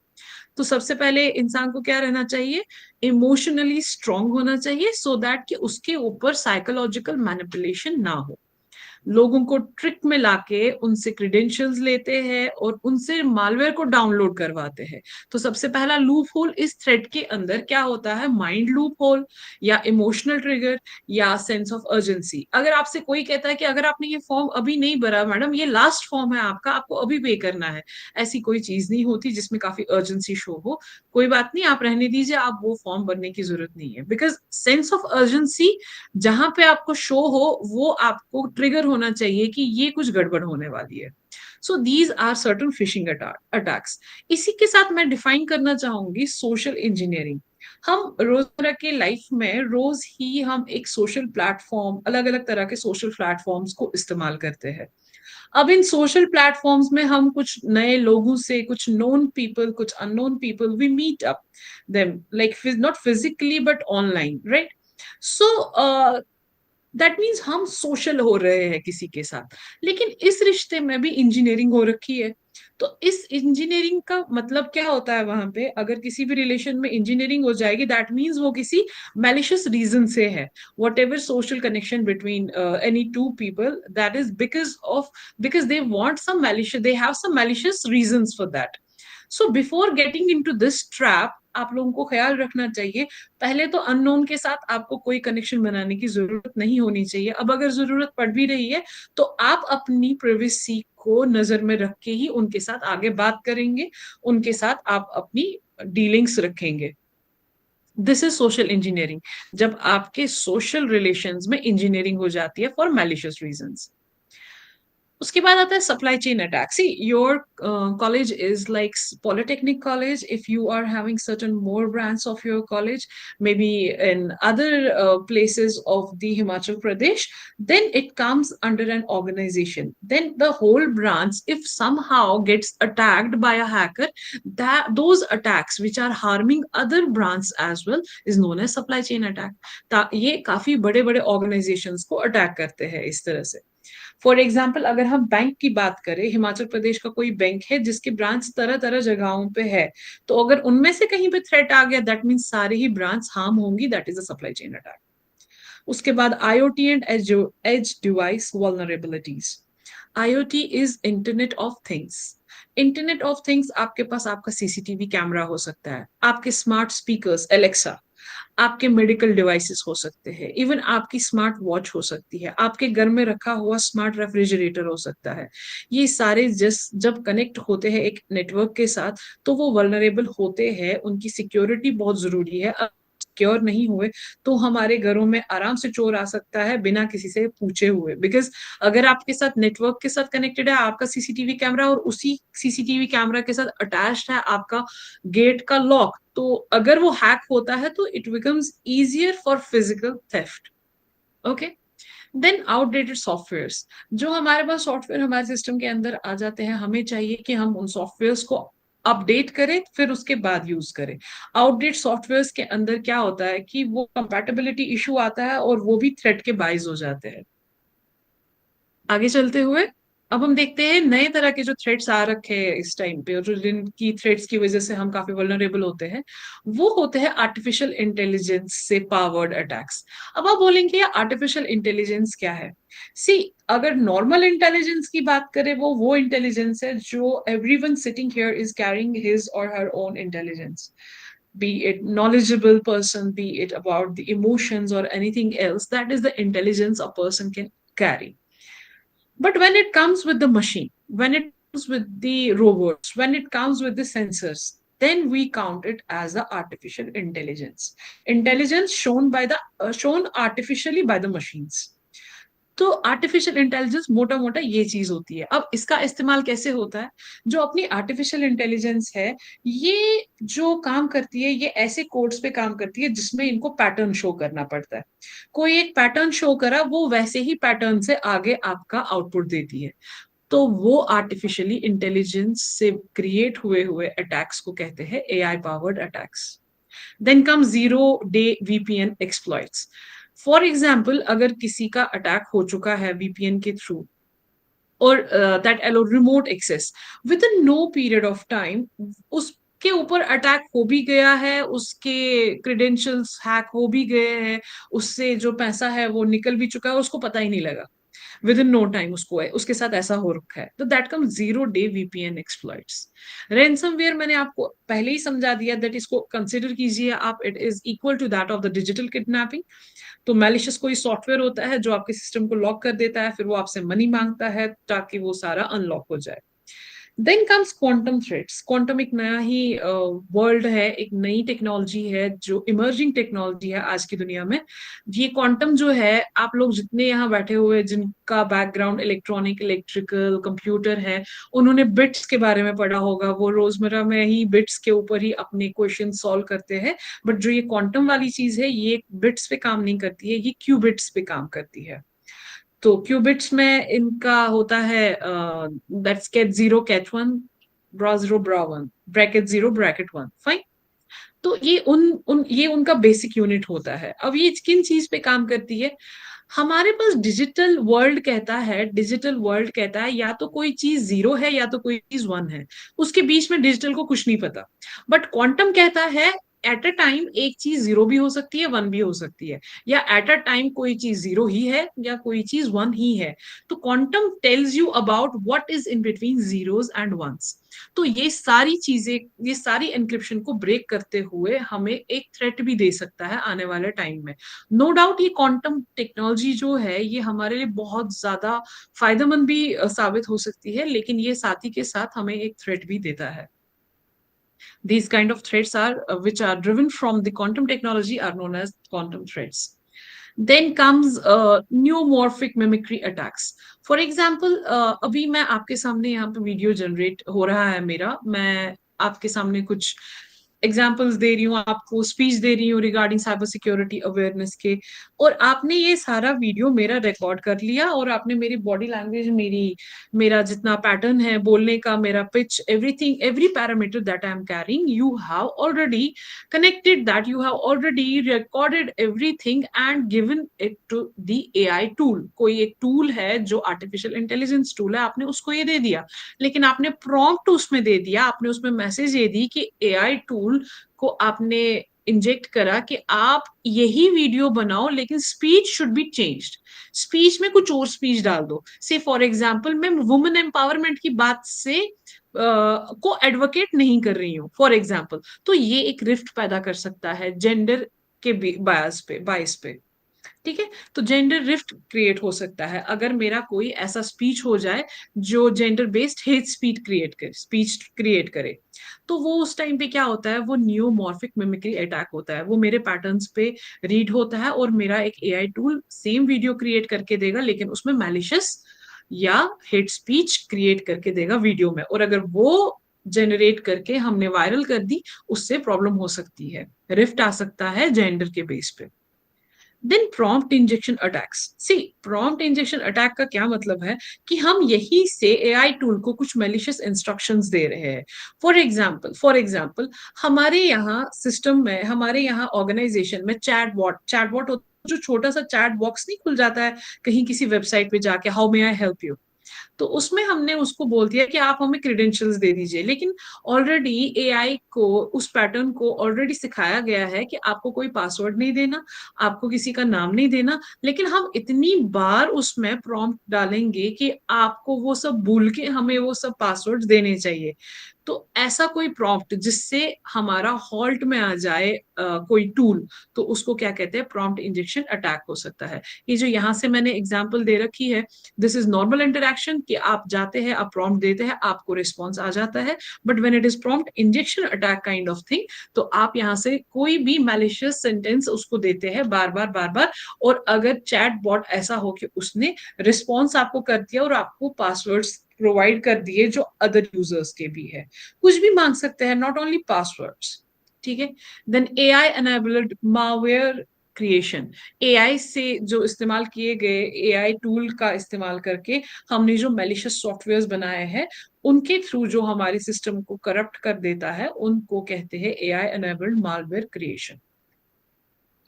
तो सबसे पहले इंसान को क्या रहना चाहिए, इमोशनली स्ट्रांग होना चाहिए, सो दैट कि उसके ऊपर साइकोलॉजिकल मैनिपुलेशन ना हो। लोगों को ट्रिक में लाके उनसे क्रेडेंशियल्स लेते हैं और उनसे मालवेयर को डाउनलोड करवाते हैं। तो सबसे पहला लूप होल इस थ्रेड के अंदर क्या होता है, माइंड लूप होल या इमोशनल ट्रिगर या सेंस ऑफ अर्जेंसी। अगर आपसे कोई कहता है कि अगर आपने ये फॉर्म अभी नहीं भरा मैडम, ये लास्ट फॉर्म है आपका, आपको अभी पे करना है, ऐसी कोई चीज नहीं होती जिसमें काफी अर्जेंसी शो हो। कोई बात नहीं, आप रहने दीजिए, आप वो फॉर्म भरने की जरूरत नहीं है, बिकॉज सेंस ऑफ अर्जेंसी जहां पे आपको शो हो वो आपको ट्रिगर होना चाहिए कि ये कुछ गड़बड़ होने वाली है। So these are certain phishing attacks. इसी के साथ मैं डिफाइन करना चाहूंगी सोशल इंजीनियरिंग। हम रोजमर्रा के लाइफ में रोज ही हम एक सोशल प्लेटफॉर्म, अलग अलग तरह के सोशल प्लेटफॉर्म्स को इस्तेमाल करते हैं। अब इन सोशल प्लेटफॉर्म्स में हम कुछ नए लोगों से, कुछ नोन पीपल, कुछ unknown people, we meet up them like not physically but online, right? So that means हम सोशल हो रहे हैं किसी के साथ, लेकिन इस रिश्ते में भी इंजीनियरिंग हो रखी है। तो इस इंजीनियरिंग का मतलब क्या होता है, वहां पे अगर किसी भी रिलेशन में इंजीनियरिंग हो जाएगी, दैट मीन्स वो किसी मैलिशियस रीजन से है। Whatever social connection between any two people, that is because they want some malicious, they have some malicious reasons for that. So before getting in to this trap, आप लोगों को ख्याल रखना चाहिए, पहले तो अननोन के साथ आपको कोई कनेक्शन बनाने की जरूरत नहीं होनी चाहिए। अब अगर जरूरत पड़ भी रही है तो आप अपनी प्राइवेसी को नजर में रख के ही उनके साथ आगे बात करेंगे, उनके साथ आप अपनी डीलिंग्स रखेंगे। दिस इज सोशल इंजीनियरिंग, जब आपके सोशल रिलेशंस में इंजीनियरिंग हो जाती है फॉर मैलिशियस रीजंस। उसके बाद आता है supply chain attack. See your college is like polytechnic college, if you are having certain more branch of your college, maybe in other places of the Himachal Pradesh, then it comes under an organization. Then the whole branch, if somehow gets attacked by a hacker, that those attacks which are harming other branch as well is known as supply chain attack. ये काफी बड़े बड़े organizations को अटैक करते हैं इस तरह से। फॉर एग्जाम्पल, अगर हम बैंक की बात करें, हिमाचल प्रदेश का कोई बैंक है जिसके ब्रांच तरह तरह जगहों पे है, तो अगर उनमें से कहीं पे थ्रेट आ गया, दैट मीन सारे ही ब्रांच हार्म होंगी, that is a supply chain attack. उसके बाद IoT and edge device vulnerabilities. IoT is internet of things. Internet of things, आपके पास आपका सीसीटीवी कैमरा हो सकता है, आपके स्मार्ट स्पीकर्स एलेक्सा, आपके मेडिकल डिवाइसेस हो सकते हैं, इवन आपकी स्मार्ट वॉच हो सकती है, आपके घर में रखा हुआ स्मार्ट रेफ्रिजरेटर हो सकता है। ये सारे जब कनेक्ट होते हैं एक नेटवर्क के साथ तो वो वल्नरेबल होते हैं, उनकी सिक्योरिटी बहुत जरूरी है। सिक्योर नहीं हुए तो हमारे घरों में आराम से चोर आ सकता है बिना किसी से पूछे हुए, बिकॉज अगर आपके साथ नेटवर्क के साथ कनेक्टेड है आपका सीसीटीवी कैमरा और उसी सीसीटीवी कैमरा के साथ अटैच्ड है आपका गेट का लॉक, तो अगर वो हैक होता है तो it becomes easier for physical theft. Okay. Then outdated softwares, जो हमारे पास सॉफ्टवेयर हमारे सिस्टम के अंदर आ जाते हैं, हमें चाहिए कि हम उन सॉफ्टवेयर्स को अपडेट करें फिर उसके बाद यूज करें। आउटडेट सॉफ्टवेयर्स के अंदर क्या होता है कि वो कंपैटिबिलिटी इशू आता है और वो भी थ्रेट के बाइज हो जाते हैं। आगे चलते हुए अब हम देखते हैं नए तरह के जो थ्रेट्स आ रखे हैं इस टाइम पे, और जो जिनकी थ्रेट्स की वजह से हम काफी वल्नरेबल होते हैं, वो होते हैं आर्टिफिशियल इंटेलिजेंस से पावर्ड अटैक्स। अब आप बोलेंगे आर्टिफिशियल इंटेलिजेंस क्या है? सी, अगर नॉर्मल इंटेलिजेंस की बात करें, वो इंटेलिजेंस है जो everyone sitting here is carrying his or her own intelligence, be it knowledgeable person, be it about the emotions or anything else, that is the intelligence a person can carry. But when it comes with the machine, when it comes with the robots, when it comes with the sensors, then we count it as a artificial intelligence shown artificially by the machines. तो आर्टिफिशियल इंटेलिजेंस मोटा मोटा ये चीज होती है. अब इसका इस्तेमाल कैसे होता है? जो अपनी आर्टिफिशियल इंटेलिजेंस है, ये जो काम करती है, ये ऐसे कोड्स पे काम करती है जिसमें इनको पैटर्न शो करना पड़ता है. कोई एक पैटर्न शो करा, वो वैसे ही पैटर्न से आगे आपका आउटपुट देती है. तो वो आर्टिफिशियली इंटेलिजेंस से क्रिएट हुए हुए अटैक्स को कहते हैं AI powered attacks. Then come zero day VPN exploits. For example, अगर किसी का अटैक हो चुका है वीपीएन के थ्रू, और that allow remote access with in no period of time, उसके ऊपर अटैक हो भी गया है, उसके क्रेडेंशियल्स हैक हो भी गए हैं, उससे जो पैसा है वो निकल भी चुका है, उसको पता ही नहीं लगा. विद इन नो टाइम उसको है, उसके साथ ऐसा हो रखा है. तो that come zero day VPN exploits. Ransomware मैंने आपको पहले ही समझा दिया, दैट इसको कंसिडर कीजिए आप, it is equal to that of the digital kidnapping. तो मैलिशियस कोई सॉफ्टवेयर होता है जो आपके सिस्टम को लॉक कर देता है, फिर वो आपसे मनी मांगता है ताकि वो सारा अनलॉक हो जाए. Then comes quantum threats. Quantum एक नया ही वर्ल्ड है, एक नई टेक्नोलॉजी है, जो इमर्जिंग टेक्नोलॉजी है आज की दुनिया में. ये क्वांटम जो है, आप लोग जितने यहाँ बैठे हुए जिनका बैकग्राउंड इलेक्ट्रॉनिक, इलेक्ट्रिकल, कंप्यूटर है, उन्होंने बिट्स के बारे में पढ़ा होगा. वो रोजमर्रा में ही बिट्स के ऊपर ही अपने क्वेश्चन सॉल्व करते हैं. बट जो ये क्वांटम वाली चीज है, ये बिट्स पे काम नहीं करती है, ये क्यूबिट्स पे काम करती है. तो क्यूबिट्स में इनका होता है that's ket zero ket one, bra zero bra one, bracket zero bracket one, fine. तो ये उनका बेसिक यूनिट होता है. अब ये किन चीज पे काम करती है? हमारे पास डिजिटल वर्ल्ड कहता है या तो कोई चीज जीरो है या तो कोई चीज वन है, उसके बीच में डिजिटल को कुछ नहीं पता. बट क्वांटम कहता है एट अ टाइम एक चीज जीरो भी हो सकती है, वन भी हो सकती है, या एट अ टाइम कोई चीज जीरो ही है या कोई चीज वन ही है. तो quantum tells you about what is in between zeros and ones. तो ये सारी चीजें, ये सारी एनक्रिप्शन को ब्रेक करते हुए हमें एक थ्रेट भी दे सकता है आने वाले टाइम में. नो डाउट ये क्वांटम टेक्नोलॉजी जो है, ये हमारे लिए बहुत ज्यादा फायदेमंद भी साबित हो सकती है, लेकिन ये साथ ही के साथ हमें एक थ्रेट भी देता है. These kind of threats are which are driven from the quantum technology are known as quantum threats. Then comes neuromorphic mimicry attacks. For example, अभी मैं आपके सामने यहाँ पे वीडियो जनरेट हो रहा है मेरा, मैं आपके सामने कुछ एग्जाम्पल्स दे रही हूँ, आपको स्पीच दे रही हूँ रिगार्डिंग साइबर सिक्योरिटी अवेयरनेस के, और आपने ये सारा वीडियो मेरा रिकॉर्ड कर लिया, और आपने मेरी बॉडी लैंग्वेज, मेरा जितना पैटर्न है बोलने का, मेरा pitch, everything, every parameter that I am carrying, you have already connected that, you have already recorded everything and given it to the AI tool. कोई एक टूल है जो आर्टिफिशियल इंटेलिजेंस टूल है, आपने उसको ये दे दिया, लेकिन आपने प्रॉम्प्ट उसमें दे दिया, आपने उसमें मैसेज ये दी कि एआई टूल को आपने इंजेक्ट करा कि आप यही वीडियो बनाओ, लेकिन speech should be changed. Speech में कुछ और स्पीच डाल दो. से फॉर एग्जांपल, मैं वुमेन एम्पावरमेंट की बात से को एडवोकेट नहीं कर रही हूँ फॉर एग्जांपल. तो ये एक रिफ्ट पैदा कर सकता है जेंडर के बायस पे. ठीक है, तो जेंडर रिफ्ट क्रिएट हो सकता है अगर मेरा कोई ऐसा स्पीच हो जाए जो gender based hate speech create करे. तो वो उस टाइम पे क्या होता है, वो न्यूमॉर्फिक मिमिक्री अटैक होता है. वो मेरे पैटर्न्स पे रीड होता है और मेरा एक AI tool same video create करके देगा, लेकिन उसमें मैलिशियस या हेट स्पीच क्रिएट करके देगा वीडियो में. और अगर वो जनरेट करके हमने वायरल कर दी, उससे प्रॉब्लम हो सकती है, रिफ्ट आ सकता है जेंडर के बेस पे. Then prompt injection attacks. See, prompt injection attack का क्या मतलब है कि हम यही से एआई टूल को कुछ मैलिशियस इंस्ट्रक्शंस दे रहे हैं. फॉर एग्जांपल हमारे यहाँ सिस्टम में, हमारे यहाँ ऑर्गेनाइजेशन में चैटबॉट जो छोटा सा चैट बॉक्स नहीं खुल जाता है कहीं किसी वेबसाइट पे जाके, how may I help you, तो उसमें हमने उसको बोल दिया कि आप हमें क्रेडेंशियल्स दे दीजिए. लेकिन ऑलरेडी एआई को उस पैटर्न को ऑलरेडी सिखाया गया है कि आपको कोई पासवर्ड नहीं देना, आपको किसी का नाम नहीं देना, लेकिन हम इतनी बार उसमें प्रॉम्प्ट डालेंगे कि आपको वो सब भूल के हमें वो सब पासवर्ड देने चाहिए. तो ऐसा कोई प्रॉम्प्ट जिससे हमारा हॉल्ट में आ जाए कोई टूल, तो उसको क्या कहते हैं, प्रॉम्प्ट इंजेक्शन अटैक हो सकता है। ये जो यहाँ से मैंने एग्जांपल दे रखी है, दिस इज नॉर्मल इंटरेक्शन, कि आप जाते हैं, आप प्रॉम्प्ट देते हैं, आपको रिस्पॉन्स आ जाता है। But when it is prompt injection attack kind of thing, तो आप यहाँ से कोई भी मैलिशियस सेंटेंस उसको देते हैं बार बार बार बार, और अगर चैट बॉट ऐसा हो कि उसने रिस्पॉन्स आपको कर दिया और आपको पासवर्ड्स प्रोवाइड कर दिए जो अदर यूजर्स के भी है, कुछ भी मांग सकते हैं, नॉट ओनली पासवर्ड्स। ठीक है। Then AI enabled malware creation, AI से जो इस्तेमाल किए गए एआई टूल का इस्तेमाल करके हमने जो मेलिशियस सॉफ्टवेयर बनाए हैं, उनके थ्रू जो हमारे सिस्टम को करप्ट कर देता है, उनको कहते हैं एआई एनेबल्ड मालवेयर क्रिएशन।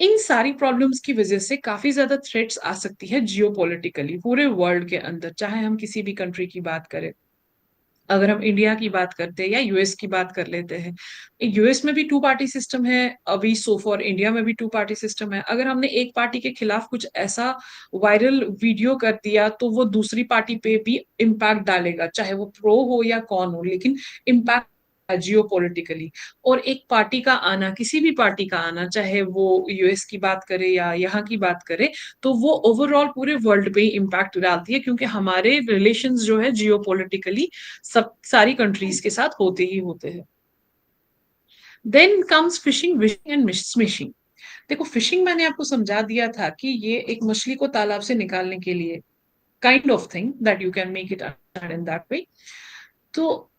इन सारी प्रॉब्लम्स की वजह से काफी ज्यादा थ्रेट्स आ सकती है जियोपॉलिटिकली पूरे वर्ल्ड के अंदर, चाहे हम किसी भी कंट्री की बात करें। अगर हम इंडिया की बात करते हैं या यूएस की बात कर लेते हैं, यूएस में भी टू पार्टी सिस्टम है अभी, सो फॉर इंडिया में भी टू पार्टी सिस्टम है। अगर हमने एक पार्टी के खिलाफ कुछ ऐसा वायरल वीडियो कर दिया, तो वो दूसरी पार्टी पे भी इम्पैक्ट डालेगा, चाहे वो प्रो हो या कौन हो, लेकिन इम्पैक्ट जियो पॉलिटिकली। और एक पार्टी का आना, किसी भी पार्टी का आना, चाहे वो यूएस की बात करे या यहाँ की बात करे, तो वो ओवरऑल पूरे वर्ल्ड पे ही इम्पैक्ट डालती है, क्योंकि हमारे रिलेशंस जो है जियो पॉलिटिकली सब सारी कंट्रीज के साथ होते ही होते हैं। Then comes phishing, vishing and smishing. देखो, फिशिंग मैंने आपको समझा दिया था कि ये एक मछली को तालाब से निकालने के लिए kind of thing that you can make it understand in that way. तो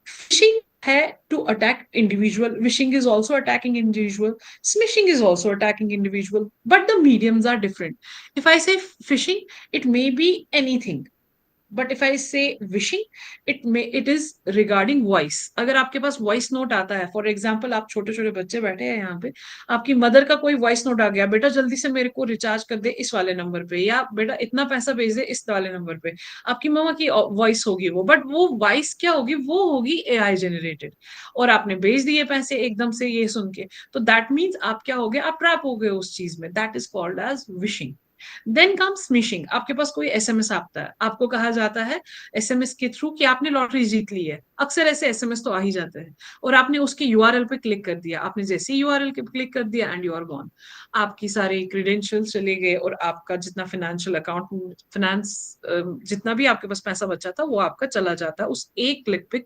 फिशिंग है to attack individual, vishing is also attacking individual, smishing is also attacking individual, but the mediums are different. If I say phishing, it may be anything, but if I say vishing, it is regarding voice. अगर आपके पास वॉइस नोट आता है, फॉर एग्जाम्पल आप छोटे छोटे बच्चे बैठे हैं यहाँ पे, आपकी मदर का कोई वॉइस नोट आ गया, बेटा जल्दी से मेरे को रिचार्ज कर दे इस वाले नंबर पे, या बेटा इतना पैसा भेज दे इस वाले नंबर पे, आपकी मम्मा की वॉइस होगी वो, बट वो वॉइस क्या होगी, वो होगी एआई जनरेटेड, और आपने भेज दिए पैसे एकदम से ये सुन के, तो दैट मीन्स आप क्या हो गए, आप ट्रैप हो गए उस चीज में, that is called as vishing. Then come smishing, आपके पास कोई एसएमएस आता है, आपको कहा जाता है एसएमएस के थ्रू कि आपने लॉटरी जीत ली है, अक्सर ऐसे एसएमएस तो आ ही जाते हैं, और आपने उसके यूआरएल पे क्लिक कर दिया, आपने जैसे ही यूआरएल पे क्लिक कर दिया एंड यू आर गॉन, आपकी सारी क्रीडेंशियल्स चले गए, और आपका जितना फाइनेंशियल अकाउंट, फाइनेंस, जितना भी आपके पास पैसा बचा था वो आपका चला जाता है उस एक क्लिक पे,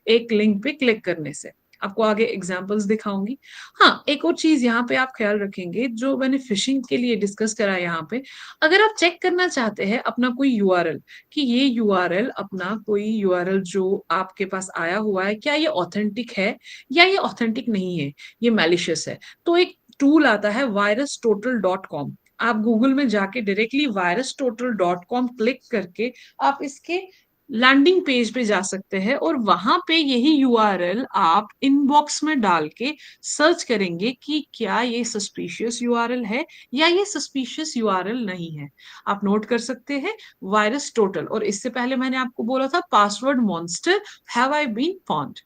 एक लिंक पे क्लिक करने से। आपको आगे एग्जांपल्स दिखाऊंगी। हाँ, एक और चीज यहाँ पे आप ख्याल रखेंगे, जो मैंने फिशिंग के लिए डिस्कस करा यहाँ पे, अगर आप चेक करना चाहते हैं अपना कोई यूआरएल, कि ये यूआरएल, अपना कोई यूआरएल जो आपके पास आया हुआ है, क्या ये ऑथेंटिक है या ये ऑथेंटिक नहीं है, ये मैलिशियस है, तो एक टूल आता है virustotal.com। आप गूगल में जाके डायरेक्टली virustotal.com क्लिक करके आप इसके लैंडिंग पेज पे जा सकते हैं, और वहां पे यही यूआरएल आप इनबॉक्स में डाल के सर्च करेंगे कि क्या ये सस्पिशियस यूआरएल है या ये सस्पिशियस यूआरएल नहीं है। आप नोट कर सकते हैं वायरस टोटल, और इससे पहले मैंने आपको बोला था password monster, have I been found.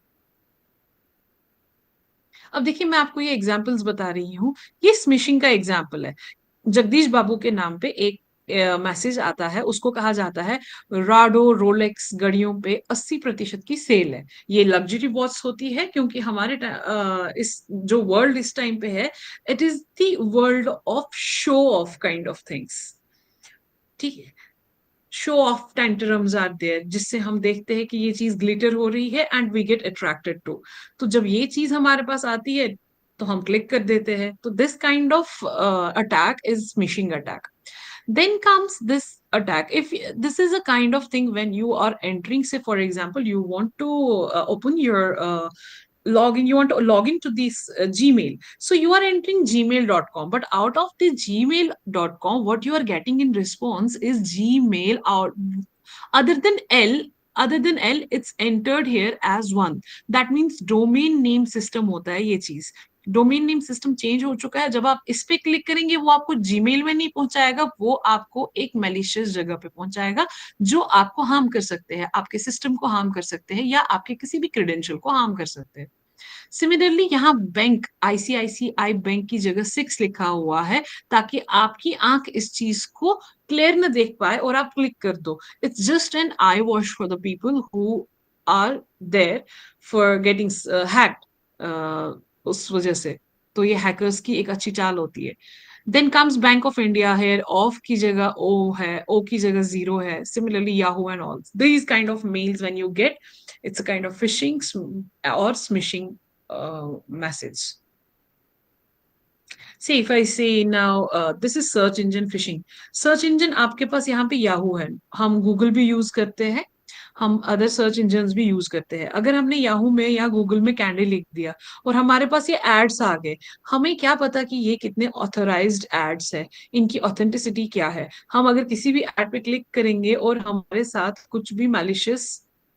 अब देखिए, मैं आपको ये एग्जांपल्स बता रही हूँ, ये स्मिशिंग का एग्जांपल है। जगदीश बाबू के नाम पे एक मैसेज आता है, उसको कहा जाता है राडो रोलेक्स घड़ियों पे 80% की सेल है। ये लग्जरी वॉच होती है, क्योंकि हमारे इस जो वर्ल्ड इस टाइम पे है, it is the world of show off kind of things. ठीक है, शो ऑफ टेंटरम्स आर देयर, जिससे हम देखते हैं कि ये चीज ग्लिटर हो रही है and we get attracted to. तो जब ये चीज हमारे पास आती है, तो हम क्लिक कर देते हैं, तो this kind of attack is smishing attack. Then comes this attack. If this is a kind of thing when you are entering, say for example, you want to open your login, you want to log into this Gmail. So you are entering gmail.com, but out of the gmail.com, what you are getting in response is Gmail out. Other than L, it's entered here as one. That means domain name system होता है ये चीज। डोमेन नेम सिस्टम चेंज हो चुका है। जब आप इस पे क्लिक करेंगे, वो आपको जीमेल में नहीं पहुंचाएगा, वो आपको एक मैलिशियस जगह पे पहुंचाएगा, जो आपको हार्म कर सकते हैं, आपके सिस्टम को हार्म कर सकते हैं, या आपके किसी भी क्रेडेंशियल को हार्म कर सकते हैं। सिमिलरली यहाँ बैंक, आईसीआईसीआई बैंक की जगह 6 लिखा हुआ है, ताकि आपकी आंख इस चीज को क्लियर न देख पाए और आप क्लिक कर दो। It's just an I wash for the people who are there for getting hacked, उस वजह से। तो ये हैकर्स की एक अच्छी चाल होती है। Then comes Bank of India, here of की जगह ओ है, ओ की जगह जीरो है। Similarly Yahoo and all these kind of mails when you get, it's a kind of phishing or smishing message. See, if I say now, this is search engine phishing. Search engine आपके पास यहाँ पे याहू है, हम गूगल भी यूज करते हैं, हम अदर सर्च इंजन भी यूज करते हैं। अगर हमने याहू में या गूगल में कैंडी लिख दिया और हमारे पास ये एड्स आ गए, हमें क्या पता कि ये कितने ऑथराइज्ड एड्स है, इनकी ऑथेंटिसिटी क्या है। हम अगर किसी भी एड पे क्लिक करेंगे और हमारे साथ कुछ भी मैलिशियस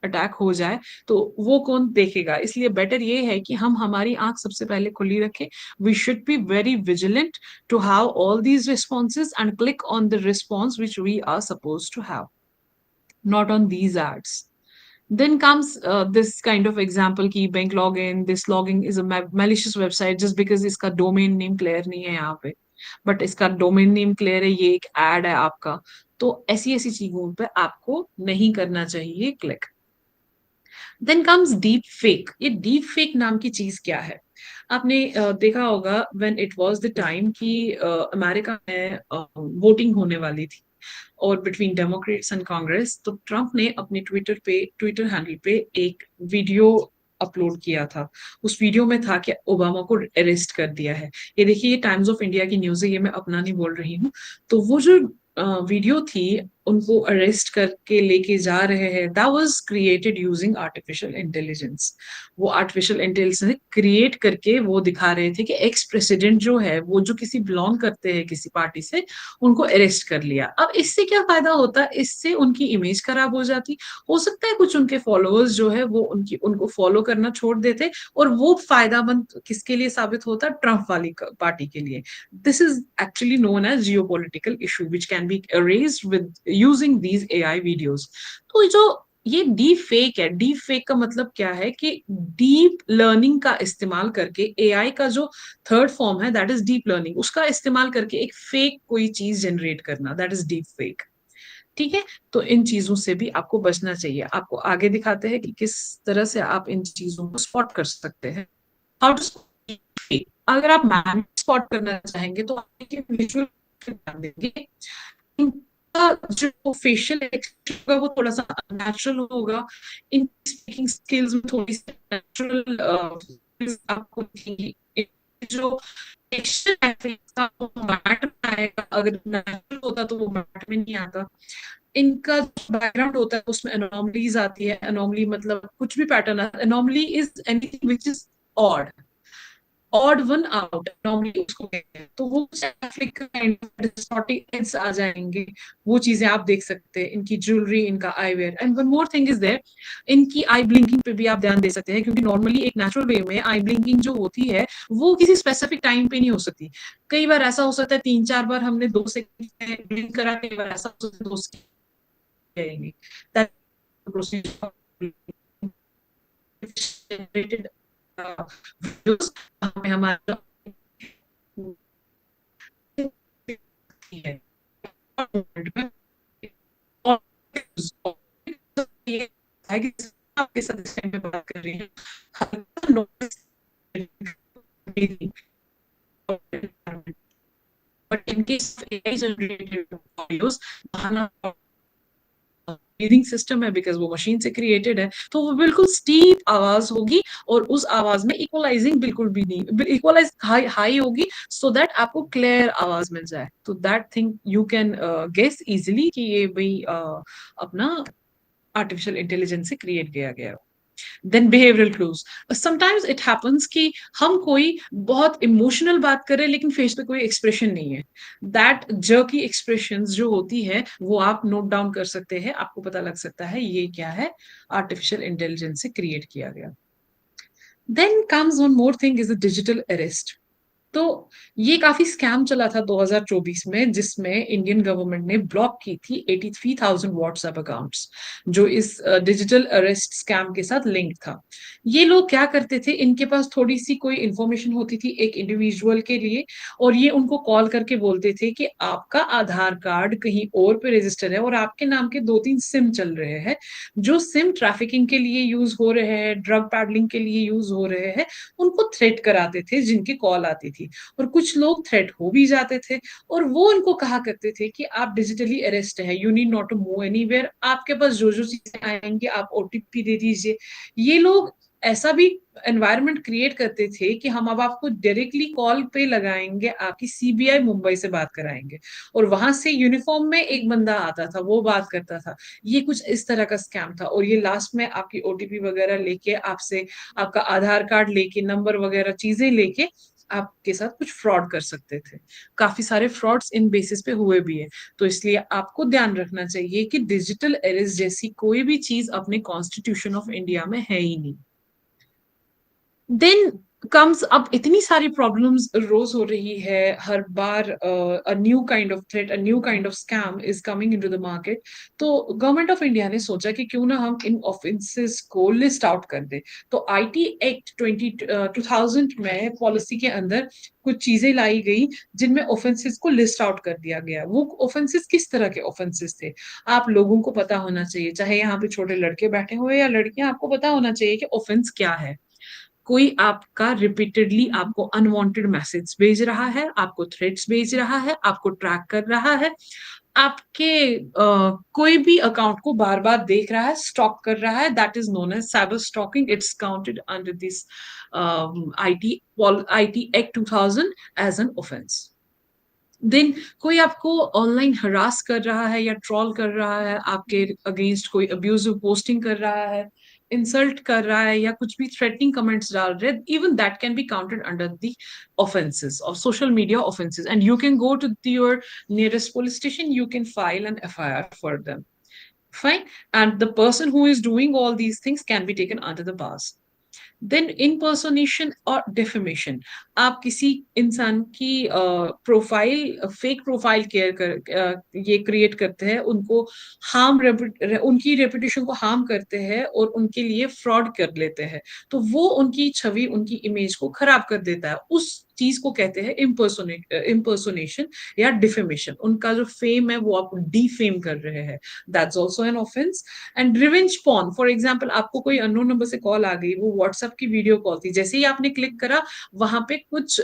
अटैक हो जाए तो वो कौन देखेगा। इसलिए बेटर ये है कि हम हमारी आंख सबसे पहले खुली रखें। We should be very vigilant to have all these responses and click on the response which we are supposed to have, not on these ads. Then comes this kind of example ki bank login, this login is a malicious website just because इसका domain name clear नहीं है यहाँ पे, but इसका domain name clear है, ये एक ad है आपका। तो ऐसी ऐसी चीजों पे आपको नहीं करना चाहिए click. Then comes deep fake. ये डीप फेक नाम की चीज क्या है? आपने देखा होगा when it was the time कि अमेरिका में वोटिंग होने वाली थी और बिटवीन डेमोक्रेट्स एंड कांग्रेस, तो ट्रम्प ने अपने ट्विटर हैंडल पे एक वीडियो अपलोड किया था। उस वीडियो में था कि ओबामा को अरेस्ट कर दिया है। ये देखिए, ये टाइम्स ऑफ इंडिया की न्यूज है, ये मैं अपना नहीं बोल रही हूँ। तो वो जो वीडियो थी, उनको अरेस्ट करके लेके जा रहे हैं, that was created using artificial intelligence. वो आर्टिफिशियल इंटेलिजेंस क्रिएट करके वो दिखा रहे थे कि एक्स प्रेसिडेंट जो है, वो जो किसी बिलोंग करते हैं किसी पार्टी से, उनको अरेस्ट कर लिया। अब इससे क्या फायदा होता? इससे उनकी इमेज खराब हो जाती। हो सकता है कुछ उनके फॉलोअर्स जो है वो उनको फॉलो करना छोड़ देते, और वो फायदामंद किसके लिए साबित होता? ट्रम्प वाली पार्टी के लिए। This is actually known as geopolitical issue which can be erased with using these AI videos। तो जो ये डीप फेक है, डीप फेक का मतलब क्या है कि डीप लर्निंग का इस्तेमाल करके, एआई का जो थर्ड फॉर्म है दैट इज डीप लर्निंग, उसका इस्तेमाल करके एक फेक कोई चीज जनरेट करना, दैट इज डीप फेक। ठीक है, तो इन चीजों से भी आपको बचना चाहिए। आपको आगे दिखाते हैं कि किस तरह से आप इन चीजों को स्पॉट कर सकते हैं। हाउ टू, अगर आप मैन स्पॉट करना चाहेंगे तो आप विजुअल ध्यान देंगे। इनका जो फेशियल एक्सप्रेशन होगा वो थोड़ा सा नेचुरल होगा। इन स्पीकिंग स्किल्स में थोड़ी सी नेचुरल आपको दिखेंगी। जो टेक्सचर है इसका वो मैट में आएगा, अगर नेचुरल होता तो वो मैट में नहीं आता। इनका बैकग्राउंड होता है उसमें एनोमलीज आती है। एनोमली मतलब कुछ भी pattern, anomaly is anything which is odd, odd one out normally उसको कहते हैं। तो वो डिस्टॉर्टेड आ जाएंगे, वो चीजें आप देख सकते हैं। इनकी ज्वेलरी, इनका eye wear, and one more thing is there, इनकी आई ब्लिंकिंग पे भी आप ध्यान दे सकते हैं, क्योंकि नॉर्मली एक नेचुरल वे में आई ब्लिंकिंग जो होती है वो किसी स्पेसिफिक टाइम पे नहीं हो सकती। कई बार ऐसा हो सकता है 3-4 बार हमने 2 सेकंड ब्लिंक करा, कई बार ऐसा हो सकता है 2 second. That procedure generated videos हमें हमारा है और ये आपके साथ इस टाइम पे बात कर रही हूँ। But in case of AI generated videos, breathing system है, बिकॉज वो मशीन से क्रिएटेड है, तो वो बिल्कुल स्टीप आवाज होगी और उस आवाज में इक्वलाइजिंग बिल्कुल भी नहीं, इक्वलाइज हाई होगी, सो दैट आपको क्लियर आवाज मिल जाए। तो that thing you can guess easily कि ये भाई अपना आर्टिफिशियल इंटेलिजेंस से क्रिएट किया गया। Then behavioural clues, sometimes it happens कि हम कोई बहुत इमोशनल बात कर रहे हैं लेकिन फेस पे कोई एक्सप्रेशन नहीं है। दैट जर्की एक्सप्रेशंस जो होती है वो आप नोट डाउन कर सकते हैं, आपको पता लग सकता है ये क्या है, आर्टिफिशियल इंटेलिजेंस से क्रिएट किया गया। Then comes one more thing is a digital arrest. तो ये काफी स्कैम चला था 2024 में, जिसमें इंडियन गवर्नमेंट ने ब्लॉक की थी 83,000 व्हाट्सएप अकाउंट्स, जो इस डिजिटल अरेस्ट स्कैम के साथ लिंक था। ये लोग क्या करते थे, इनके पास थोड़ी सी कोई इंफॉर्मेशन होती थी एक इंडिविजुअल के लिए, और ये उनको कॉल करके बोलते थे कि आपका आधार कार्ड कहीं और पे रजिस्टर है और आपके नाम के 2-3 सिम चल रहे हैं, जो सिम ट्रैफिकिंग के लिए यूज हो रहे हैं, ड्रग पैडलिंग के लिए यूज हो रहे हैं, उनको थ्रेट कराते थे जिनकी कॉल आती थी। और कुछ लोग थ्रेट हो भी जाते थे, और वो उनको कहा करते थे कि आप डिजिटली अरेस्ट है, you need not to move anywhere, आपके पास जो जो चीजें आएंगी आप ओटीपी दे दीजिए। ये लोग ऐसा भी एनवायरनमेंट क्रिएट करते थे कि हम अब आपको डायरेक्टली कॉल पे लगाएंगे, आपकी सीबीआई मुंबई से बात कराएंगे, और वहां से यूनिफॉर्म में एक बंदा आता था, वो बात करता था। ये कुछ इस तरह का स्कैम था, और ये लास्ट में आपकी ओटीपी वगैरह लेके आपसे, आपका आधार कार्ड लेके, नंबर वगैरह चीजें लेके आपके साथ कुछ फ्रॉड कर सकते थे। काफी सारे फ्रॉड्स इन बेसिस पे हुए भी है। तो इसलिए आपको ध्यान रखना चाहिए कि डिजिटल अरेस्ट जैसी कोई भी चीज अपने कॉन्स्टिट्यूशन ऑफ इंडिया में है ही नहीं। देन कम्स, अब इतनी सारी प्रॉब्लम्स रोज हो रही है, हर बार a new kind of threat, a new kind of scam is coming into the market. तो गवर्नमेंट ऑफ इंडिया ने सोचा कि क्यों ना हम इन ऑफेंसेस को लिस्ट आउट कर दे। तो आईटी एक्ट 2000 में पॉलिसी के अंदर कुछ चीजें लाई गई जिनमें ऑफेंसेस को लिस्ट आउट कर दिया गया। वो ऑफेंसेस किस तरह के ऑफेंसेस थे, आप लोगों को पता होना चाहिए, चाहे यहाँ पे छोटे लड़के बैठे हुए या लड़कियां, आपको पता होना चाहिए कि ऑफेंस क्या है। कोई आपका रिपीटेडली आपको अनवांटेड मैसेज भेज रहा है, आपको थ्रेट्स भेज रहा है, आपको ट्रैक कर रहा है, आपके कोई भी अकाउंट को बार बार देख रहा है, स्टॉक कर रहा है, that is known as cyber stalking. It's counted under this IT IT act 2000 as an offence. Then कोई आपको ऑनलाइन हरास कर रहा है या ट्रॉल कर रहा है, आपके अगेंस्ट कोई अब्यूजिव पोस्टिंग कर रहा है, इंसल्ट कर रहा है, या कुछ भी थ्रेटनिंग कमेंट्स डाल रहे हैं, even that can be counted under the offenses of social media offenses, and you can go to your nearest police station, you can file an FIR for them. Fine. And the person who is doing all these things can be taken under the bars. Then impersonation और डिफेमेशन, आप किसी इंसान की प्रोफाइल, फेक प्रोफाइल ये क्रिएट करते हैं, उनको हार्म, उनकी रेपुटेशन को हार्म करते हैं और उनके लिए फ्रॉड कर लेते हैं, तो वो उनकी छवि, उनकी इमेज को खराब कर देता है। उस चीज को कहते हैं इम्पर्सोनेशन या डिफेमेशन। उनका जो फेम है वो आप डिफेम कर रहे हैं, that's also an offence. And revenge porn, for example आपको कोई अननोन नंबर से कॉल आ गई, वो व्हाट्सएप की वीडियो कॉल थी, जैसे ही आपने क्लिक करा वहां पे कुछ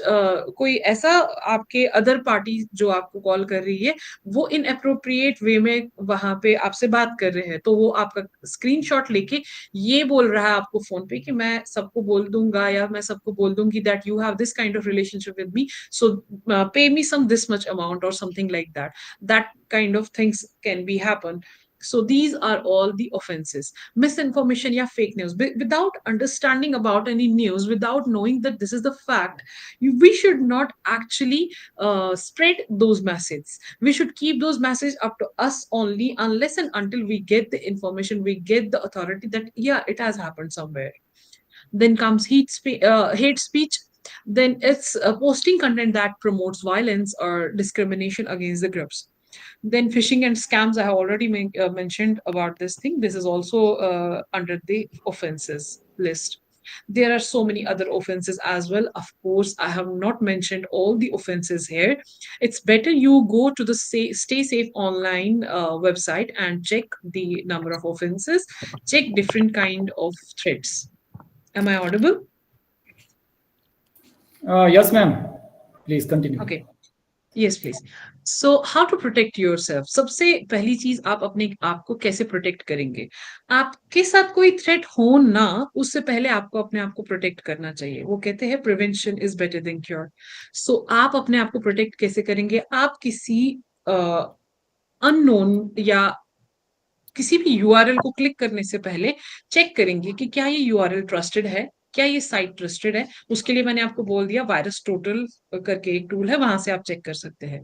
कोई ऐसा आपके अदर पार्टी जो आपको कॉल कर रही है, वो इन अप्रोप्रिएट वे में वहां पे आपसे बात कर रहे हैं, तो वो आपका स्क्रीनशॉट लेके ये बोल रहा है आपको फोन पे कि मैं सबको बोल दूंगा या मैं सबको बोल दूंगी that you have this kind of relationship with me, so pay me some this much amount or something like that. That kind of things can be happen. So these are all the offenses. Misinformation या fake news. Without understanding about any news, without knowing that this is the fact, we should not actually spread those messages. We should keep those messages up to us only, unless and until we get the information, we get the authority that yeah, it has happened somewhere. Then comes hate speech. Then it's posting content that promotes violence or discrimination against the groups. Then phishing and scams, I have already mentioned about this thing. This is also under the offenses list. There are so many other offenses as well. Of course, I have not mentioned all the offenses here. It's better you go to the Stay Safe Online website and check the number of offenses, check different kind of threats. Am I audible? Yes, ma'am. Please continue. Okay. Yes, please. So how to protect yourself? सबसे पहली चीज, आप अपने आप को कैसे प्रोटेक्ट करेंगे? आपके साथ कोई थ्रेट हो ना, उससे पहले आपको अपने आप को प्रोटेक्ट करना चाहिए। वो कहते हैं prevention is better than cure. So आप अपने आप को प्रोटेक्ट कैसे करेंगे? आप किसी अननोन या किसी भी यूआरएल को क्लिक करने से पहले चेक करेंगे कि क्या ये यूआरएल ट्रस्टेड है, क्या ये साइट ट्रस्टेड है। उसके लिए मैंने आपको बोल दिया, वायरस टोटल करके एक टूल है, वहां से आप चेक कर सकते हैं।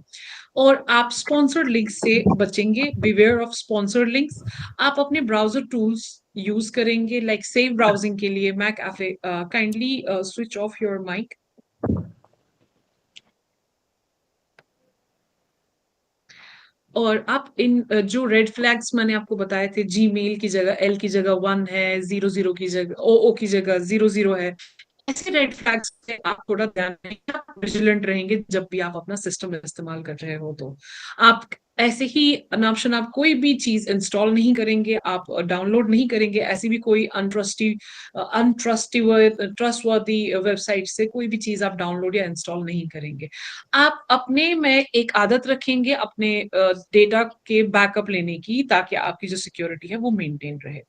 और आप स्पॉन्सर्ड लिंक से बचेंगे, बिवेयर ऑफ स्पॉन्सर्ड लिंक्स। आप अपने ब्राउजर टूल्स यूज करेंगे, लाइक सेफ ब्राउजिंग के लिए McAfee. Kindly switch off your mic. और आप इन जो रेड फ्लैग्स मैंने आपको बताए थे, जीमेल की जगह एल की जगह 1 है, 00 की जगह ओ की जगह 00 है, ऐसे रेड फ्लैग्स पे आप थोड़ा ध्यान देंगे, आप विजिलेंट रहेंगे जब भी आप अपना सिस्टम इस्तेमाल कर रहे हो। तो आप ऐसे ही अनाप शनाप कोई भी चीज इंस्टॉल नहीं करेंगे, आप डाउनलोड नहीं करेंगे, ऐसी भी कोई ट्रस्टवर्दी वेबसाइट से कोई भी चीज आप डाउनलोड या इंस्टॉल नहीं करेंगे। आप अपने में एक आदत रखेंगे अपने डेटा के बैकअप लेने की, ताकि आपकी जो सिक्योरिटी है वो मेंटेन रहे।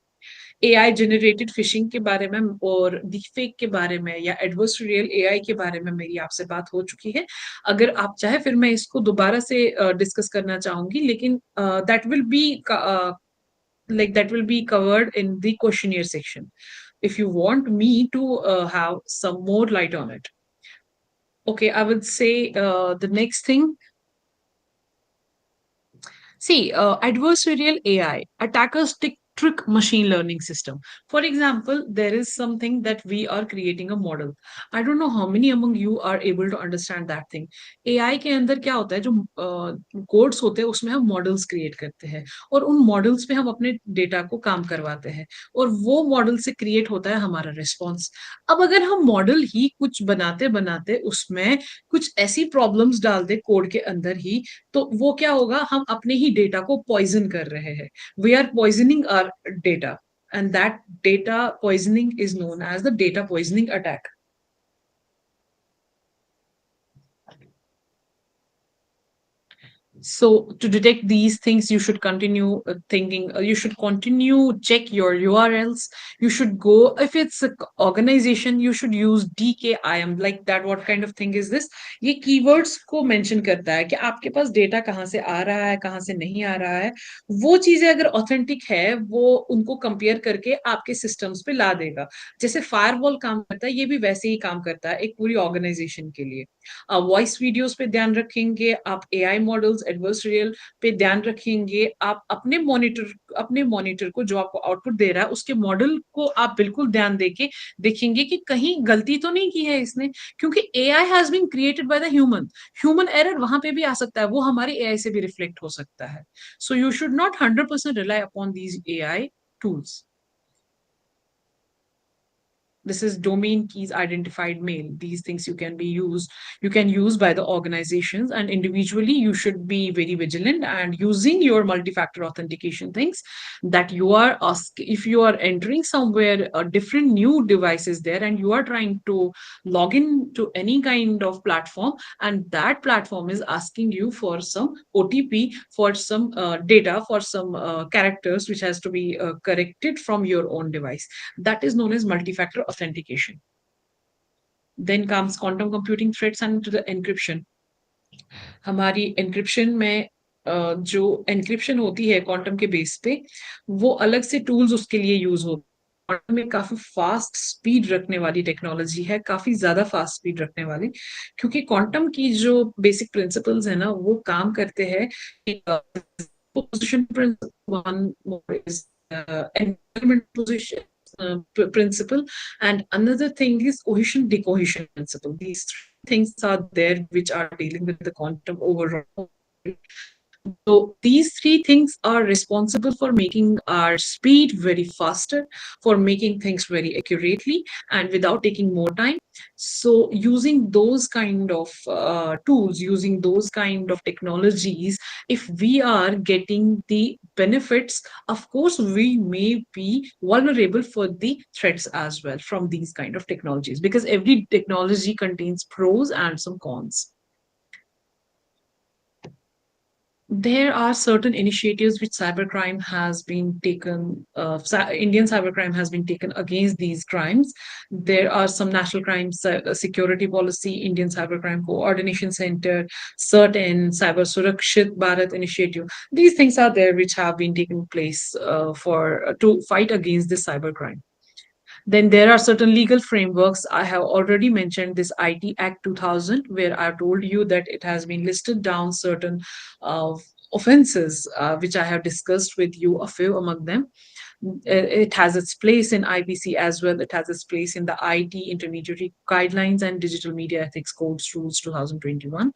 एआई जनरेटेड फिशिंग के बारे में और डीफेक के बारे में या एडवर्सरियल एआई के बारे में मेरी आपसे बात हो चुकी है। अगर आप चाहे फिर मैं इसको दोबारा से डिस्कस करना चाहूंगी, लेकिन that will be covered in the questionnaire section if you want me to have some more light on it. Okay, I would say the next thing. See, adversarial AI, attackers trick machine learning system. For example, there is something that we are creating a model. I don't know how many among you are able to understand that thing. AI के अंदर क्या होता है, जो कोड्स होते हैं उसमें हम मॉडल्स क्रिएट करते हैं और उन मॉडल्स पे हम अपने डेटा को काम करवाते हैं और वो मॉडल से क्रिएट होता है हमारा रिस्पॉन्स। अब अगर हम मॉडल ही कुछ बनाते बनाते उसमें कुछ ऐसी प्रॉब्लम्स डाल दे कोड के अंदर ही, तो वो क्या होगा, हम अपने ही डेटा को पॉइजन कर रहे हैं। We are poisoning our data and that data poisoning is known as the data poisoning attack. So to detect these things, you should continue thinking. You should continue check your URLs. You should go, if it's an organization, you should use DKIM. Like that, what kind of thing is this? ये keywords को mention करता है कि आपके पास data कहाँ से आ रहा है, कहाँ से नहीं आ रहा है। वो चीजें अगर authentic है, वो उनको compare करके आपके systems पे ला देगा। जैसे firewall काम करता है, ये भी वैसे ही काम करता है एक पूरी organization के लिए। वॉइस वीडियोस पे ध्यान रखेंगे, आप एआई मॉडल्स एडवर्सरियल पे ध्यान रखेंगे, आप अपने मॉनिटर को जो आपको आउटपुट दे रहा है उसके मॉडल को आप बिल्कुल ध्यान देके देखेंगे कि कहीं गलती तो नहीं की है इसने, क्योंकि AI has been created by the human. Human error वहां पे भी आ सकता है, वो हमारे एआई से भी रिफ्लेक्ट हो सकता है। So you should not 100% rely upon these AI tools. This is domain keys identified mail. These things you can use by the organizations, and individually you should be very vigilant and using your multi-factor authentication things, that you are ask if you are entering somewhere a different new device is there and you are trying to log in to any kind of platform, and that platform is asking you for some OTP, for some data, for some characters which has to be corrected from your own device, that is known as multi-factor authentication. Then comes quantum computing threats and the encryption. हमारी encryption में जो encryption होती है क्वांटम के बेस पे, वो अलग से टूल्स उसके लिए यूज होते हैं। क्वांटम में काफी फास्ट स्पीड रखने वाली टेक्नोलॉजी है, काफी ज्यादा फास्ट स्पीड रखने वाली, क्योंकि क्वांटम की जो बेसिक प्रिंसिपल्स है ना, वो काम करते हैं। Position principle, one more is environment position principle, and another thing is cohesion decohesion principle. These three things are there which are dealing with the quantum overall. So these three things are responsible for making our speed very faster, for making things very accurately and without taking more time. So using those kind of tools, using those kind of technologies, if we are getting the benefits, of course we may be vulnerable for the threats as well from these kind of technologies, because every technology contains pros and some cons. There are certain initiatives which cybercrime has been taken, Indian cybercrime has been taken against these crimes. There are some national crime security policy, Indian cybercrime coordination center, certain cyber surakshit bharat initiative. These things are there which have been taken place for to fight against this cybercrime. Then there are certain legal frameworks. I have already mentioned this IT Act 2000, where I've told you that it has been listed down certain offenses, which I have discussed with you, a few among them. It has its place in IPC as well. It has its place in the IT Intermediary Guidelines and Digital Media Ethics Codes Rules 2021.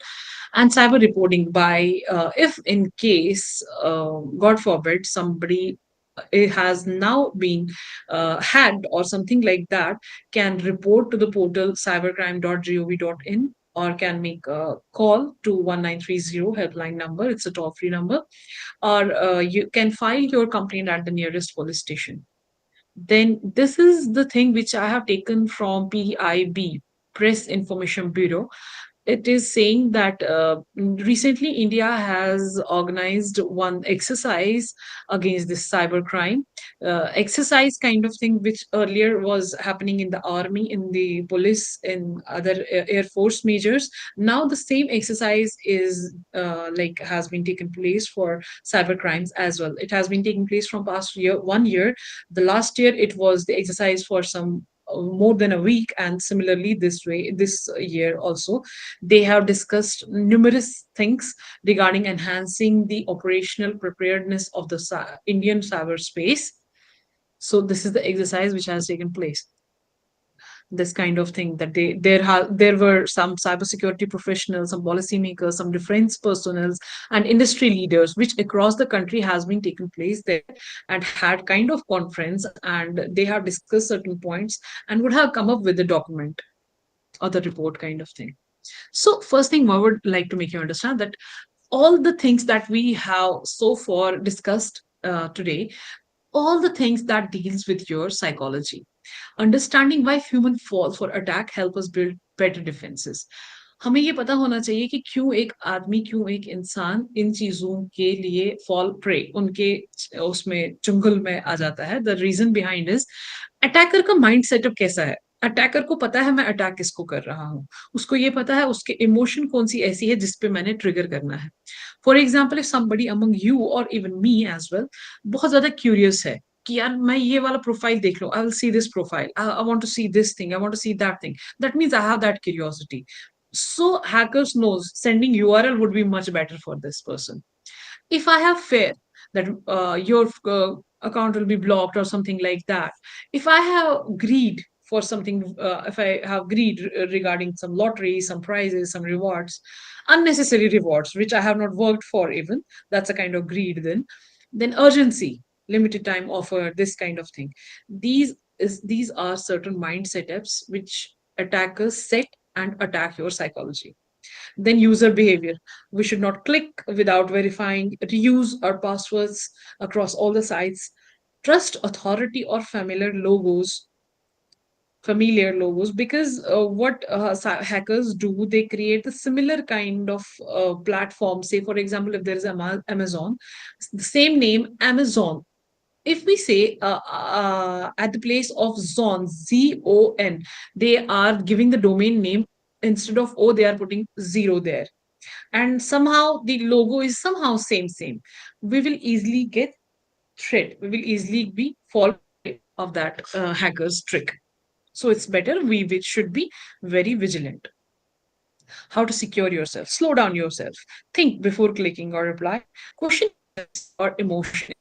And cyber reporting by, if in case, God forbid, somebody it has now been hacked or something like that, can report to the portal cybercrime.gov.in, or can make a call to 1930 helpline number. It's a toll free number. Or you can file your complaint at the nearest police station. Then this is the thing which I have taken from PIB, Press Information Bureau. It is saying that recently India has organized one exercise against this cybercrime exercise kind of thing, which earlier was happening in the army, in the police, in other air force majors. Now the same exercise is like has been taken place for cyber crimes as well. It has been taking place from past year, 1 year. The last year it was the exercise for some more than a week, and similarly this year also they have discussed numerous things regarding enhancing the operational preparedness of the Indian cyberspace. So this is the exercise which has taken place. This kind of thing, that there were some cybersecurity professionals, some policymakers, some defense personnel, and industry leaders, which across the country has been taken place there, and had kind of conference, and they have discussed certain points and would have come up with a document or the report kind of thing. So first thing I would like to make you understand that all the things that we have so far discussed today, all the things that deals with your psychology, understanding why human fall for attack help us build better defenses. हमें ये पता होना चाहिए कि क्यों एक आदमी, क्यों एक इंसान इन चीजों के लिए फॉल प्रे, उनके उसमें चुंगल में आ जाता है. The reason behind is, attacker का माइंड सेटअप कैसा है. अटैकर को पता है मैं अटैक किसको कर रहा हूँ, उसको ये पता है उसके इमोशन कौन सी ऐसी है जिसपे मैंने ट्रिगर करना है. For example, if somebody among you और इवन मी एज वेल बहुत ज्यादा क्यूरियस है कि यार मैं ये वाला प्रोफाइल देख लूं, I will see this profile, I want to see this thing, I want to see that thing, that means I have that curiosity. So hackers knows sending URL would be much better for this person. If I have fear that your account will be blocked or something like that, if I have greed for something, if I have greed regarding some lottery, some prizes, some rewards, unnecessary rewards which I have not worked for even, that's a kind of greed. Then urgency, limited time offer, this kind of thing. These are certain mind setups which attackers set and attack your psychology. Then user behavior. We should not click without verifying, reuse our passwords across all the sites, trust authority or familiar logos, because what hackers do, they create a similar kind of platform. Say for example, if there is Amazon, the same name Amazon, if we say at the place of zon, they are giving the domain name, instead of o they are putting zero there, and somehow the logo is somehow same. We will easily get threat, we will easily be fall prey of that hacker's trick. So it's better, we should be very vigilant. How to secure yourself, slow down yourself, think before clicking or reply, question or emotion.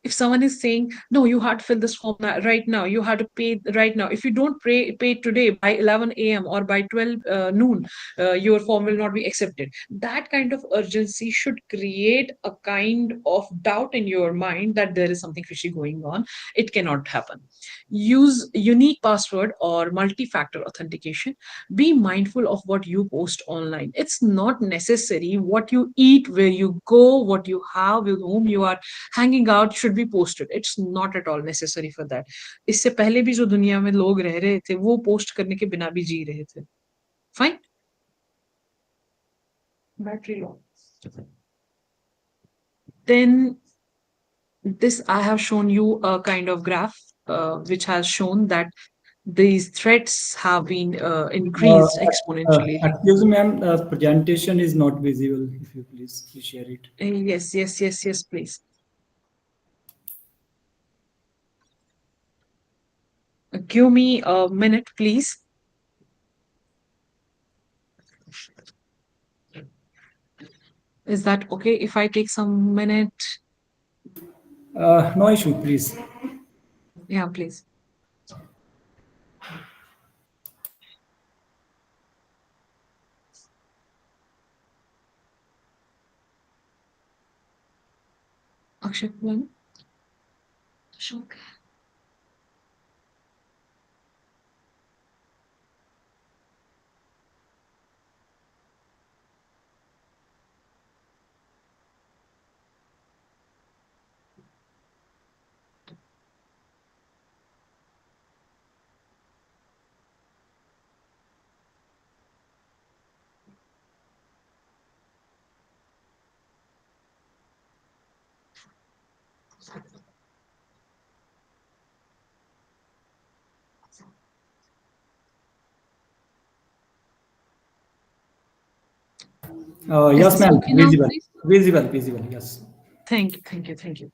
If someone is saying, no, you have to fill this form right now, you have to pay right now, if you don't pay today by 11 a.m. or by 12 noon, your form will not be accepted. That kind of urgency should create a kind of doubt in your mind that there is something fishy going on. It cannot happen. Use unique password or multi-factor authentication. Be mindful of what you post online. It's not necessary what you eat, where you go, what you have, with whom you are hanging out should be posted. It's not at all necessary for that. इससे पहले भी जो दुनिया में लोग रह रहे थे, वो पोस्ट करने के बिना भी जी रहे थे. Fine. Battery low. Then this I have shown you a kind of graph which has shown that these threats have been increased exponentially. Excuse me, ma'am, presentation is not visible. If you please share it. Yes, please. Give me a minute, please. Is that okay if I take some minute? No issue, please. Yeah, please. Akshay Khurana? Ashok. Is Yes, this ma'am. okay now, Visible. please? Visible, visible. Yes. Thank you, thank you, thank you.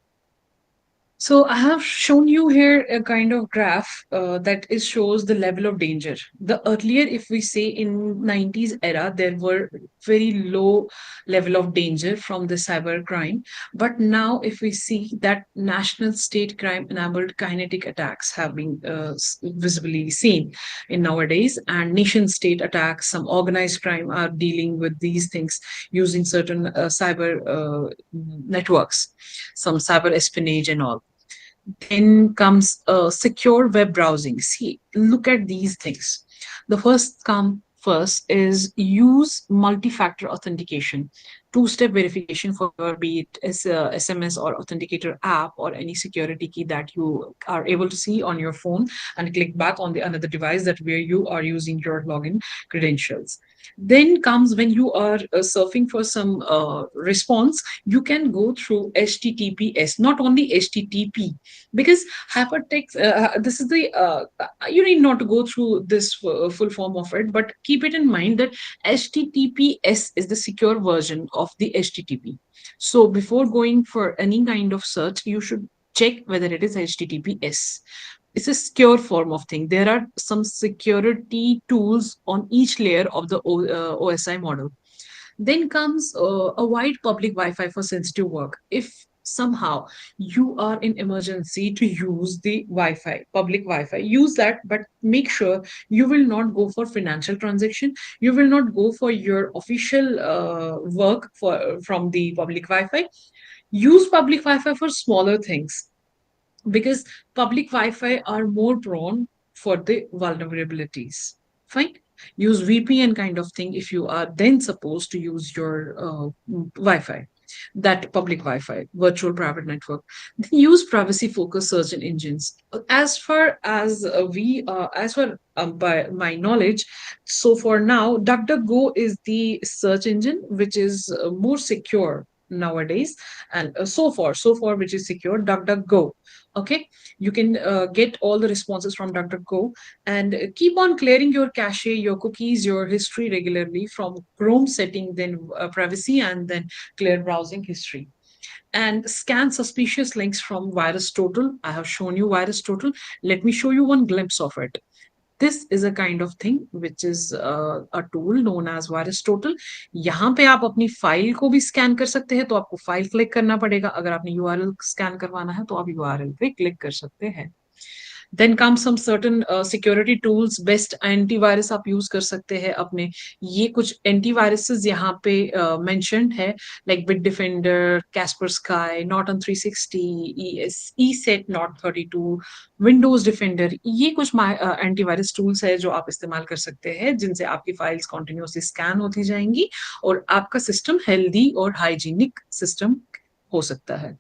So I have shown you here a kind of graph that is shows the level of danger. The earlier, if we say in 90s era, there were very low level of danger from the cyber crime. But now, if we see that national state crime enabled kinetic attacks have been visibly seen in nowadays, and nation state attacks, some organized crime are dealing with these things using certain cyber networks, some cyber espionage and all. Then comes secure web browsing. See, look at these things. The first come first is use multi-factor authentication, two-step verification for your be it SMS or authenticator app or any security key that you are able to see on your phone and click back on the another device that where you are using your login credentials. Then comes when you are surfing for some response, you can go through HTTPS, not only HTTP, because hypertext this is the you need not to go through this full form of it, but keep it in mind that HTTPS is the secure version of the HTTP. So before going for any kind of search, you should check whether it is HTTPS. It's a secure form of thing. There are some security tools on each layer of the OSI model. Then comes a wide public Wi-Fi for sensitive work. If somehow you are in emergency to use the Wi-Fi, public Wi-Fi, use that, but make sure you will not go for financial transaction. You will not go for your official work for from the public Wi-Fi. Use public Wi-Fi for smaller things, because public Wi-Fi are more prone for the vulnerabilities. Fine. Use VPN kind of thing if you are then supposed to use your Wi-Fi, that public Wi-Fi, virtual private network. Then use privacy focused search engines. As far as as far by my knowledge, so for now, DuckDuckGo is the search engine which is more secure nowadays, and so far which is secure, DuckDuckGo. Okay, you can get all the responses from DuckDuckGo, and keep on clearing your cache, your cookies, your history regularly from Chrome setting, then privacy, and then clear browsing history. And scan suspicious links from VirusTotal. I have shown you VirusTotal. Let me show you one glimpse of it. This is a kind of thing which is a tool known as VirusTotal. यहाँ पे आप अपनी फाइल को भी स्कैन कर सकते हैं, तो आपको फाइल क्लिक करना पड़ेगा. अगर आपने URL स्कैन करवाना है तो आप URL पे क्लिक कर सकते हैं. Then come some certain security tools. Best antivirus आप यूज कर सकते हैं अपने. ये कुछ antiviruses यहाँ पे mentioned है, like Bitdefender, Kaspersky, Norton 360, ESET, Norton 32, Windows Defender. ये कुछ antivirus tools है जो आप इस्तेमाल कर सकते हैं, जिनसे आपकी फाइल्स continuously स्कैन होती जाएंगी और आपका सिस्टम हेल्दी और हाइजीनिक सिस्टम हो सकता है.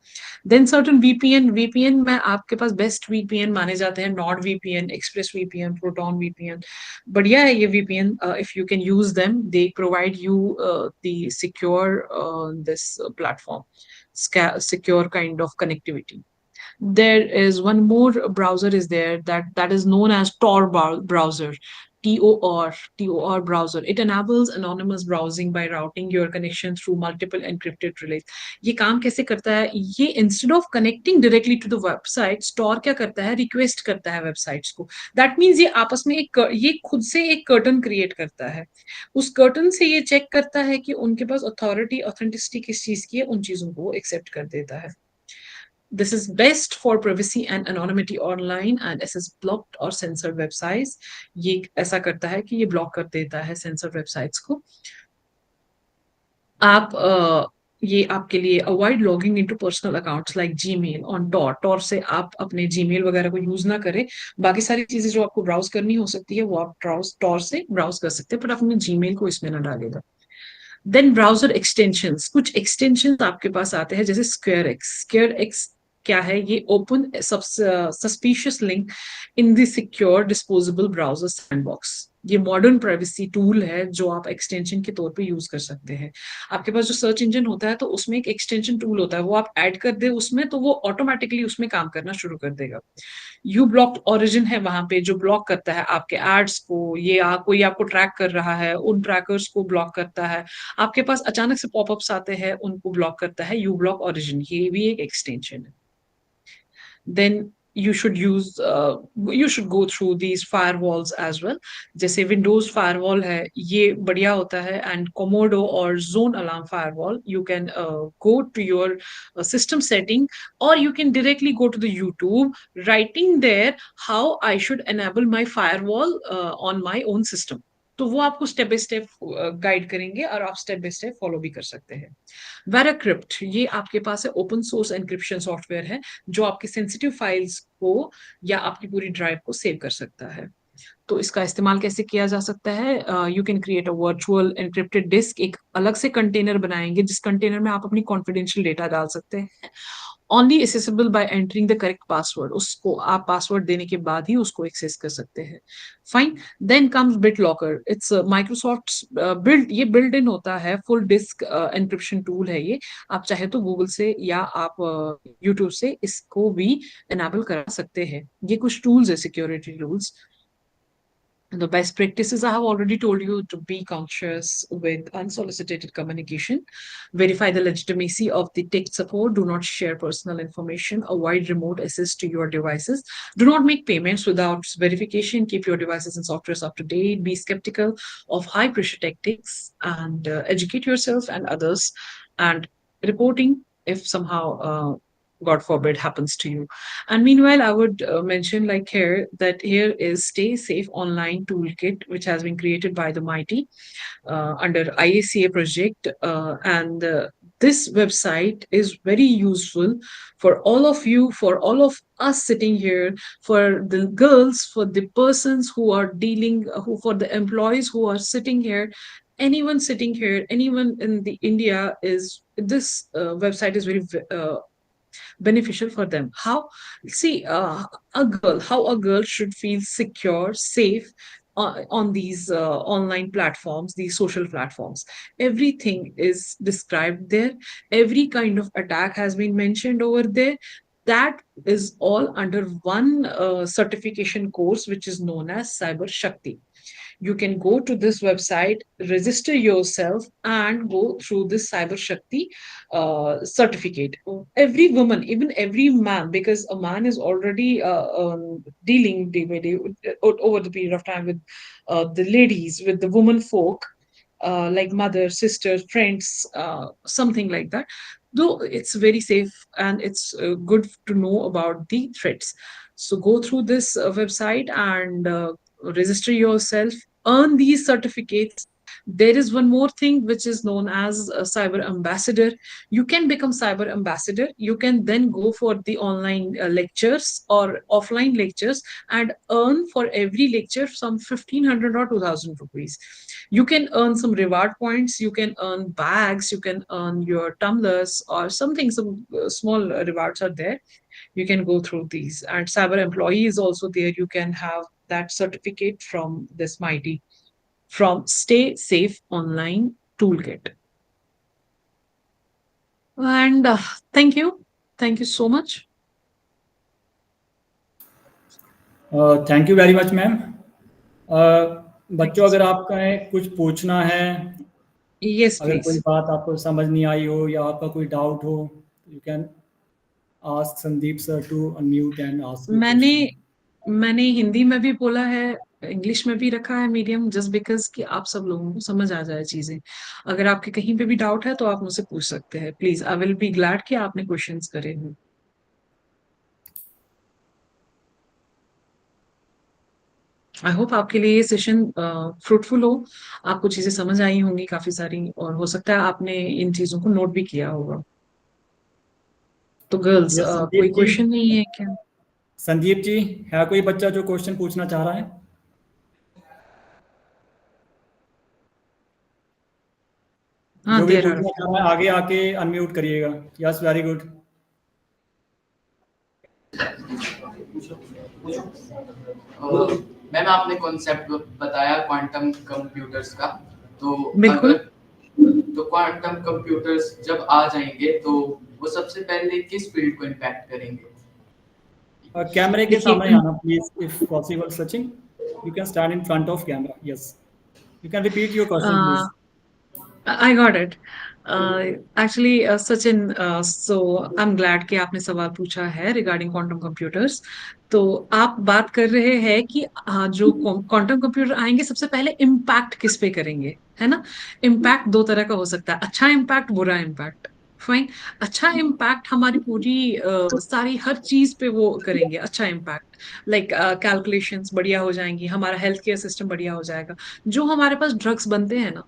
देन सर्टन वीपीएन में आपके पास बेस्ट वीपीएन माने जाते हैं Nord VPN, express VPN, proton VPN. बढ़िया है ये VPN. If you can use them, they provide you the secure this platform, secure kind of connectivity. There is one more browser is there that is known as Tor browser. Tor browser. It enables anonymous browsing by routing your connection through multiple encrypted relays. ये काम कैसे करता है? ये instead of connecting directly to the website, Tor क्या करता है? Request करता है websites को. That means ये आपस में ये खुद से एक curtain create करता है. उस curtain से ये check करता है कि उनके पास authority, authenticity किस चीज की है, उन चीजों को accept कर देता है. This is best for privacy and anonymity online and SS blocked or censored websites. ये ऐसा करता है कि ये ब्लॉक कर देता है censored websites को. आप ये आपके लिए avoid logging into personal accounts like Gmail on Tor. Tor से आप अपने जीमेल वगैरह को यूज ना करें. बाकी सारी चीजें जो आपको ब्राउज करनी हो सकती है वो आप टॉर से ब्राउज कर सकते हैं, पर अपने जीमेल को इसमें ना डालेगा. Then browser extensions. कुछ एक्सटेंशंस आपके पास आते हैं जैसे स्क्वायर एक्स. स्क्वायर एक्स क्या है? ये open suspicious link in the secure disposable browser sandbox. ये मॉडर्न प्राइवेसी टूल है जो आप एक्सटेंशन के तौर पे यूज कर सकते हैं. आपके पास जो सर्च इंजन होता है तो उसमें एक एक्सटेंशन टूल होता है, वो आप ऐड कर दे उसमें तो वो ऑटोमेटिकली उसमें काम करना शुरू कर देगा. यू ब्लॉक्ड ओरिजिन है वहां पे जो ब्लॉक करता है आपके एड्स को. ये कोई आपको ट्रैक कर रहा है उन ट्रैकर्स को ब्लॉक करता है. आपके पास अचानक से पॉपअप्स आते हैं उनको ब्लॉक करता है यू ब्लॉक ओरिजिन. ये भी एक एक्सटेंशन है. then you should go through these firewalls as well. जैसे विंडोज फायरवॉल है ये बढ़िया होता है, एंड कोमोडो और zone alarm firewall. you can go to your system setting, or you can directly go to the YouTube, writing there how I should enable my firewall on my own system. तो वो आपको स्टेप बाय स्टेप गाइड करेंगे और आप स्टेप बाय स्टेप फॉलो भी कर सकते हैं. वेराक्रिप्ट ये आपके पास है ओपन सोर्स एनक्रिप्शन सॉफ्टवेयर है जो आपकी सेंसिटिव फाइल्स को या आपकी पूरी ड्राइव को सेव कर सकता है. तो इसका इस्तेमाल कैसे किया जा सकता है? You can create a virtual encrypted disk. एक अलग से कंटेनर बनाएंगे जिस कंटेनर में आप अपनी कॉन्फिडेंशियल डेटा डाल सकते हैं. Only accessible bye entering the correct password. उसको आप पासवर्ड देने के बाद ही उसको एक्सेस कर सकते हैं. Fine. Then comes BitLocker. It's Microsoft build. ये बिल्ड इन होता है फुल डिस्क एनक्रिप्शन टूल है ये. आप चाहे तो गूगल से या आप यूट्यूब से इसको भी एनेबल करा सकते हैं. ये कुछ टूल्स है security tools. The best practices I have already told you: to be conscious with unsolicited communication, verify the legitimacy of the tech support, do not share personal information, avoid remote access to your devices, do not make payments without verification, keep your devices and softwares up to date, be skeptical of high pressure tactics, and educate yourself and others, and reporting if somehow God forbid happens to you. And meanwhile, I would mention like here that here is Stay Safe Online Toolkit, which has been created by the Mighty under IACA project. And this website is very useful for all of you, for all of us sitting here, for the girls, for the persons who are dealing, who for the employees who are sitting here. Anyone sitting here, anyone in the India is this website is very beneficial for them. How? See, how a girl should feel secure, safe on these online platforms, these social platforms. Everything is described there. Every kind of attack has been mentioned over there. That is all under one certification course, which is known as Cyber Shakti. You can go to this website, register yourself, and go through this Cyber Shakti certificate. Every woman, even every man, because a man is already dealing day by day over the period of time with the ladies, with the woman folk, like mother, sisters, friends, something like that. Though it's very safe and it's good to know about the threats. So go through this website and register yourself, earn these certificates. There is one more thing which is known as a cyber ambassador. You can become cyber ambassador. You can then go for the online lectures or offline lectures and earn for every lecture some 1500 or 2000 rupees. You can earn some reward points. You can earn bags. You can earn your tumblers or something. Some small rewards are there. You can go through these. And cyber employee is also there. You can have that certificate from this Mighty, from Stay Safe Online Toolkit. And thank you. Thank you so much. Thank you very much ma'am. बच्चों, अगर आपका कुछ पूछना है, Yes, अगर कोई please. बात आपको समझ नहीं आई हो या आपका कोई डाउट हो, you can ask Sandeep sir to unmute and ask. मैंने हिंदी में भी बोला है, इंग्लिश में भी रखा है मीडियम, जस्ट बिकॉज कि आप सब लोगों को समझ आ जाए चीजें. अगर आपके कहीं पे भी डाउट है तो आप मुझसे पूछ सकते हैं please. I will be glad कि आपने क्वेश्चंस करे हैं. आई होप आपके लिए ये सेशन फ्रूटफुल हो, आपको चीजें समझ आई होंगी काफी सारी, और हो सकता है आपने इन चीजों को नोट भी किया होगा। तो गर्ल्स, यस कोई संदीप जी, क्वेश्चन नहीं है क्या? संदीप जी है कोई बच्चा जो क्वेश्चन पूछना चाह रहा है? हाँ, जो भी देर आर। पूछना चाह रहा है आगे आके अनम्यूट करिएगा। Yes, very good. मैम आपने कॉन्सेप्ट बताया क्वांटम कंप्यूटर्स का, तो बिल्कुल। अगर तो क्वांटम कंप्यूटर्स जब आ जाएंगे तो वो सबसे पहले किस फील्ड को इम्पैक्ट करेंगे? कैमरे के देखिए, सामने आना please, if possible. Sachin, you can stand in front of camera. Yes, you can repeat your question please. I got it. Actually Sachin, so I am glad कि आपने सवाल पूछा है रिगार्डिंग क्वांटम कंप्यूटर्स। तो आप बात कर रहे हैं कि जो क्वांटम कंप्यूटर आएंगे सबसे पहले इम्पैक्ट किस पे करेंगे, है ना? इम्पैक्ट दो तरह का हो सकता है, अच्छा इम्पैक्ट, बुरा इम्पैक्ट। फाइन। अच्छा इम्पैक्ट हमारी पूरी सारी हर चीज पे वो करेंगे अच्छा इम्पैक्ट। लाइक कैलकुलेशंस बढ़िया हो जाएंगी, हमारा हेल्थ केयर सिस्टम बढ़िया हो जाएगा। जो हमारे पास ड्रग्स बनते हैं ना,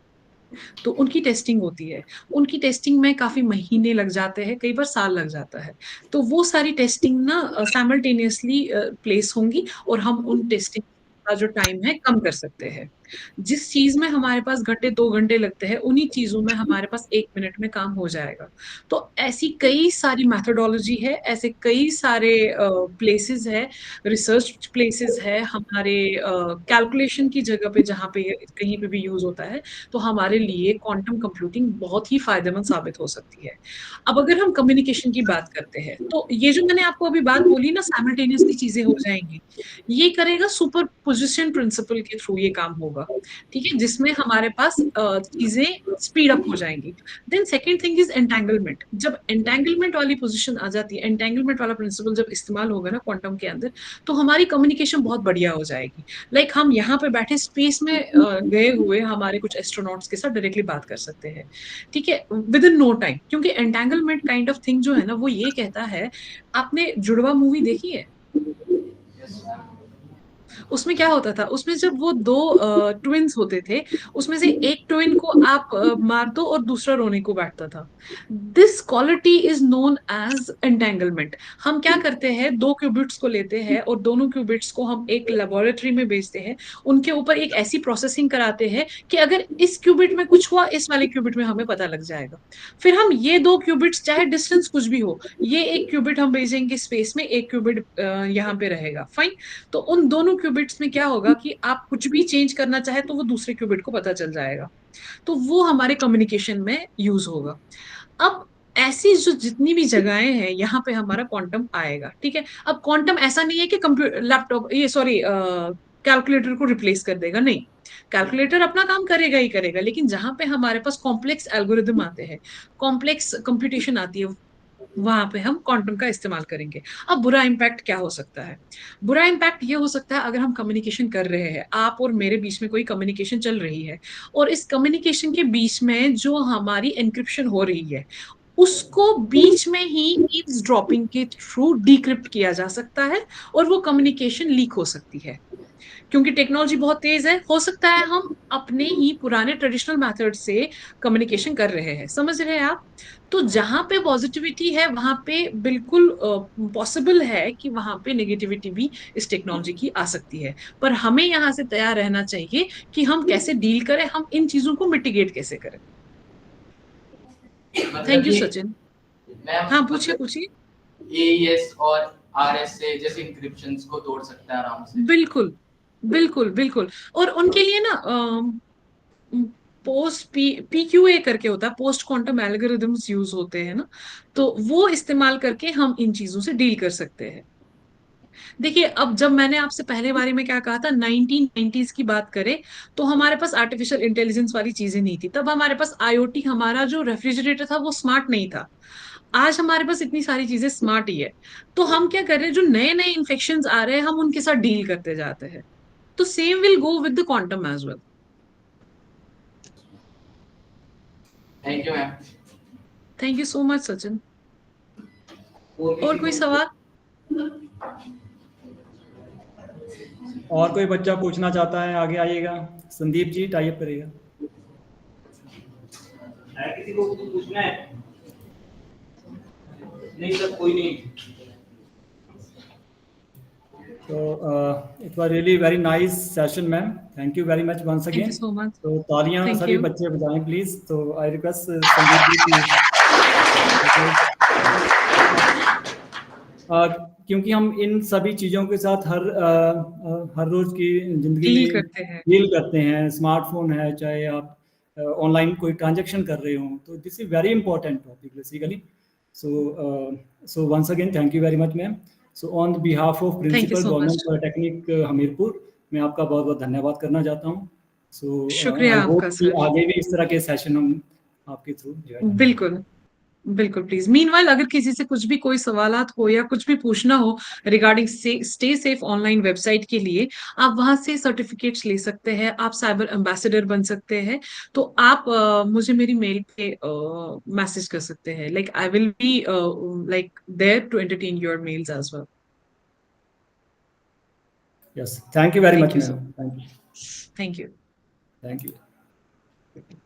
तो उनकी टेस्टिंग होती है। उनकी टेस्टिंग में काफी महीने लग जाते हैं, कई बार साल लग जाता है। तो वो सारी टेस्टिंग ना साइमल्टेनियसली प्लेस होंगी, और हम उन टेस्टिंग का जो टाइम है कम कर सकते हैं। जिस चीज में हमारे पास घंटे 2 घंटे लगते हैं, उन्हीं चीजों में हमारे पास 1 मिनट में काम हो जाएगा। तो ऐसी कई सारी मैथोडोलॉजी है, ऐसे कई सारे प्लेसेस है, रिसर्च प्लेसेस है हमारे कैलकुलेशन की जगह पे, जहाँ पे कहीं पे भी यूज होता है। तो हमारे लिए क्वांटम कंप्यूटिंग बहुत ही फायदेमंद साबित हो सकती है। अब अगर हम कम्युनिकेशन की बात करते हैं, तो ये जो मैंने आपको अभी बात बोली ना, साइमल्टेनियसली चीजें हो जाएंगी, ये करेगा सुपर पोजिशन प्रिंसिपल के थ्रू ये काम होगा। ठीक है, जिसमें हमारे पास चीजें स्पीड अप हो जाएंगी। Then second thing is entanglement. जब एंटेंगलमेंट वाली पोजीशन आ जाती है, एंटेंगलमेंट वाला प्रिंसिपल जब इस्तेमाल होगा ना क्वांटम के अंदर, तो हमारी कम्युनिकेशन बहुत बढ़िया हो जाएगी। लाइक हम यहाँ पे बैठे स्पेस में गए हुए हमारे कुछ एस्ट्रोनॉट्स के साथ डायरेक्टली बात कर सकते हैं। ठीक है, विद इन नो टाइम, क्योंकि एंटेंगलमेंट काइंड ऑफ थिंग जो है ना, वो ये कहता है। आपने जुड़वा मूवी देखी है? उसमें क्या होता था, उसमें जब वो दो ट्विन्स होते थे, उसमें से एक ट्विन को आप मार दो और दूसरा रोने को बैठता था। This quality is known as entanglement. हम क्या करते हैं, दो क्यूबिट्स को लेते हैं और दोनों क्यूबिट्स को हम एक लेबोरेटरी में भेजते हैं। उनके ऊपर एक ऐसी प्रोसेसिंग कराते हैं कि अगर इस क्यूबिट में कुछ हुआ, इस वाले क्यूबिट में हमें पता लग जाएगा। फिर हम ये दो क्यूबिट्स, चाहे डिस्टेंस कुछ भी हो, ये एक क्यूबिट हम भेजेंगे स्पेस में, एक क्यूबिट यहाँ पे रहेगा। फाइन। तो उन दोनों क्यूबिट्स में क्या होगा कि आप कुछ भी चेंज करना चाहे तो वो दूसरे क्यूबिट को पता चल जाएगा। तो वो हमारे कम्युनिकेशन में यूज होगा। अब ऐसी जो जितनी भी जगहें हैं, यहाँ पे हमारा क्वांटम आएगा। ठीक है, अब क्वांटम ऐसा नहीं है कि कंप्यूटर, लैपटॉप, ये सॉरी, कैलकुलेटर को रिप्लेस कर देगा, नहीं। कैलकुलेटर अपना काम करेगा ही करेगा, लेकिन जहां पे हमारे पास कॉम्प्लेक्स एल्गोरिदम आते हैं, कॉम्प्लेक्स कंप्यूटेशन आती है, वहां पे हम क्वांटम का इस्तेमाल करेंगे। अब बुरा इम्पैक्ट क्या हो सकता है? बुरा इम्पैक्ट ये हो सकता है, अगर हम कम्युनिकेशन कर रहे हैं, आप और मेरे बीच में कोई कम्युनिकेशन चल रही है, और इस कम्युनिकेशन के बीच में जो हमारी एनक्रिप्शन हो रही है, उसको बीच में ही ईव्सड्रॉपिंग के थ्रू डिक्रिप्ट किया जा सकता है, और वो कम्युनिकेशन लीक हो सकती है। क्योंकि टेक्नोलॉजी बहुत तेज है, हो सकता है हम अपने ही पुराने ट्रेडिशनल मेथड से कम्युनिकेशन कर रहे हैं, समझ रहे हैं आप? तो जहां पे पॉजिटिविटी है, वहां पे बिल्कुल पॉसिबल है कि वहां पे नेगेटिविटी भी इस टेक्नोलॉजी की आ सकती है। पर हमें यहाँ से तैयार रहना चाहिए कि हम कैसे डील करें, हम इन चीजों को मिटिगेट कैसे करें। मतलब थैंक यू ये सचिन। मैम, हाँ, पूछिए मतलब पूछिए। एईएस और आरएसए जैसे इंक्रिप्शंस को तोड़ सकता है आराम से। बिल्कुल, बिल्कुल, बिल्कुल। और उनके लिए ना पोस्ट पीक्यूए करके होता है, पोस्ट क्वांटम एल्गोरिदम्स यूज होते हैं ना, तो वो इस्तेमाल करके हम इन चीजों से डील कर सकते हैं। देखिए, अब जब मैंने आपसे पहले बारे में क्या कहा था, 1990s की बात करें, तो हमारे पास आर्टिफिशियल इंटेलिजेंस वाली चीजें नहीं थी। तब हमारे पास आईओटी, हमारा जो रेफ्रिजरेटर था वो स्मार्ट नहीं था। आज हमारे पास इतनी सारी चीजें स्मार्ट ही है। तो हम क्या कर रहे हैं, जो नए नए इन्फेक्शन आ रहे हैं, हम उनके साथ डील करते जाते हैं। तो same will go with the quantum as well. Thank you ma'am. Thank you so much Sachin. और कोई सवाल? और कोई बच्चा पूछना चाहता है आगे आइएगा। संदीप जी टाइप करिएगा। है किसी को कुछ पूछना है? नहीं सर, कोई नहीं। So it was really very nice session, ma'am. Thank you very much once Thank you again. so much. तो तालियां Thank सभी you. बच्चे बजाएं प्लीज। तो आई रिक्वेस्ट संदीप जी की क्योंकि हम इन सभी चीज़ों के साथ हर रोज की जिंदगी Deal में करते हैं। डील करते हैं। स्मार्टफोन है, चाहे आप ऑनलाइन कोई ट्रांजैक्शन कर रहे हो, तो this is very important topic basically. So once again thank you very much ma'am. So on behalf of Thank you principal so government much. Polytechnic Hamirpur, मैं आपका बहुत बहुत धन्यवाद करना चाहता हूँ। सो शुक्रिया आई होप आपका कि सर। आगे भी इस तरह के सेशन हम आपके थ्रू जो है। बिल्कुल बिल्कुल प्लीज। मीनवाइल अगर किसी से कुछ भी कोई सवालात हो या कुछ भी पूछना हो regarding stay safe online website के लिए, आप वहां से सर्टिफिकेट्स ले सकते हैं, आप साइबर एम्बेसडर बन सकते हैं। तो आप मुझे मेरी मेल पे मैसेज कर सकते हैं। Like I will be like there to entertain your mails as well. Yes, thank you very thank much you ma'am. So thank you. Thank you. Thank you.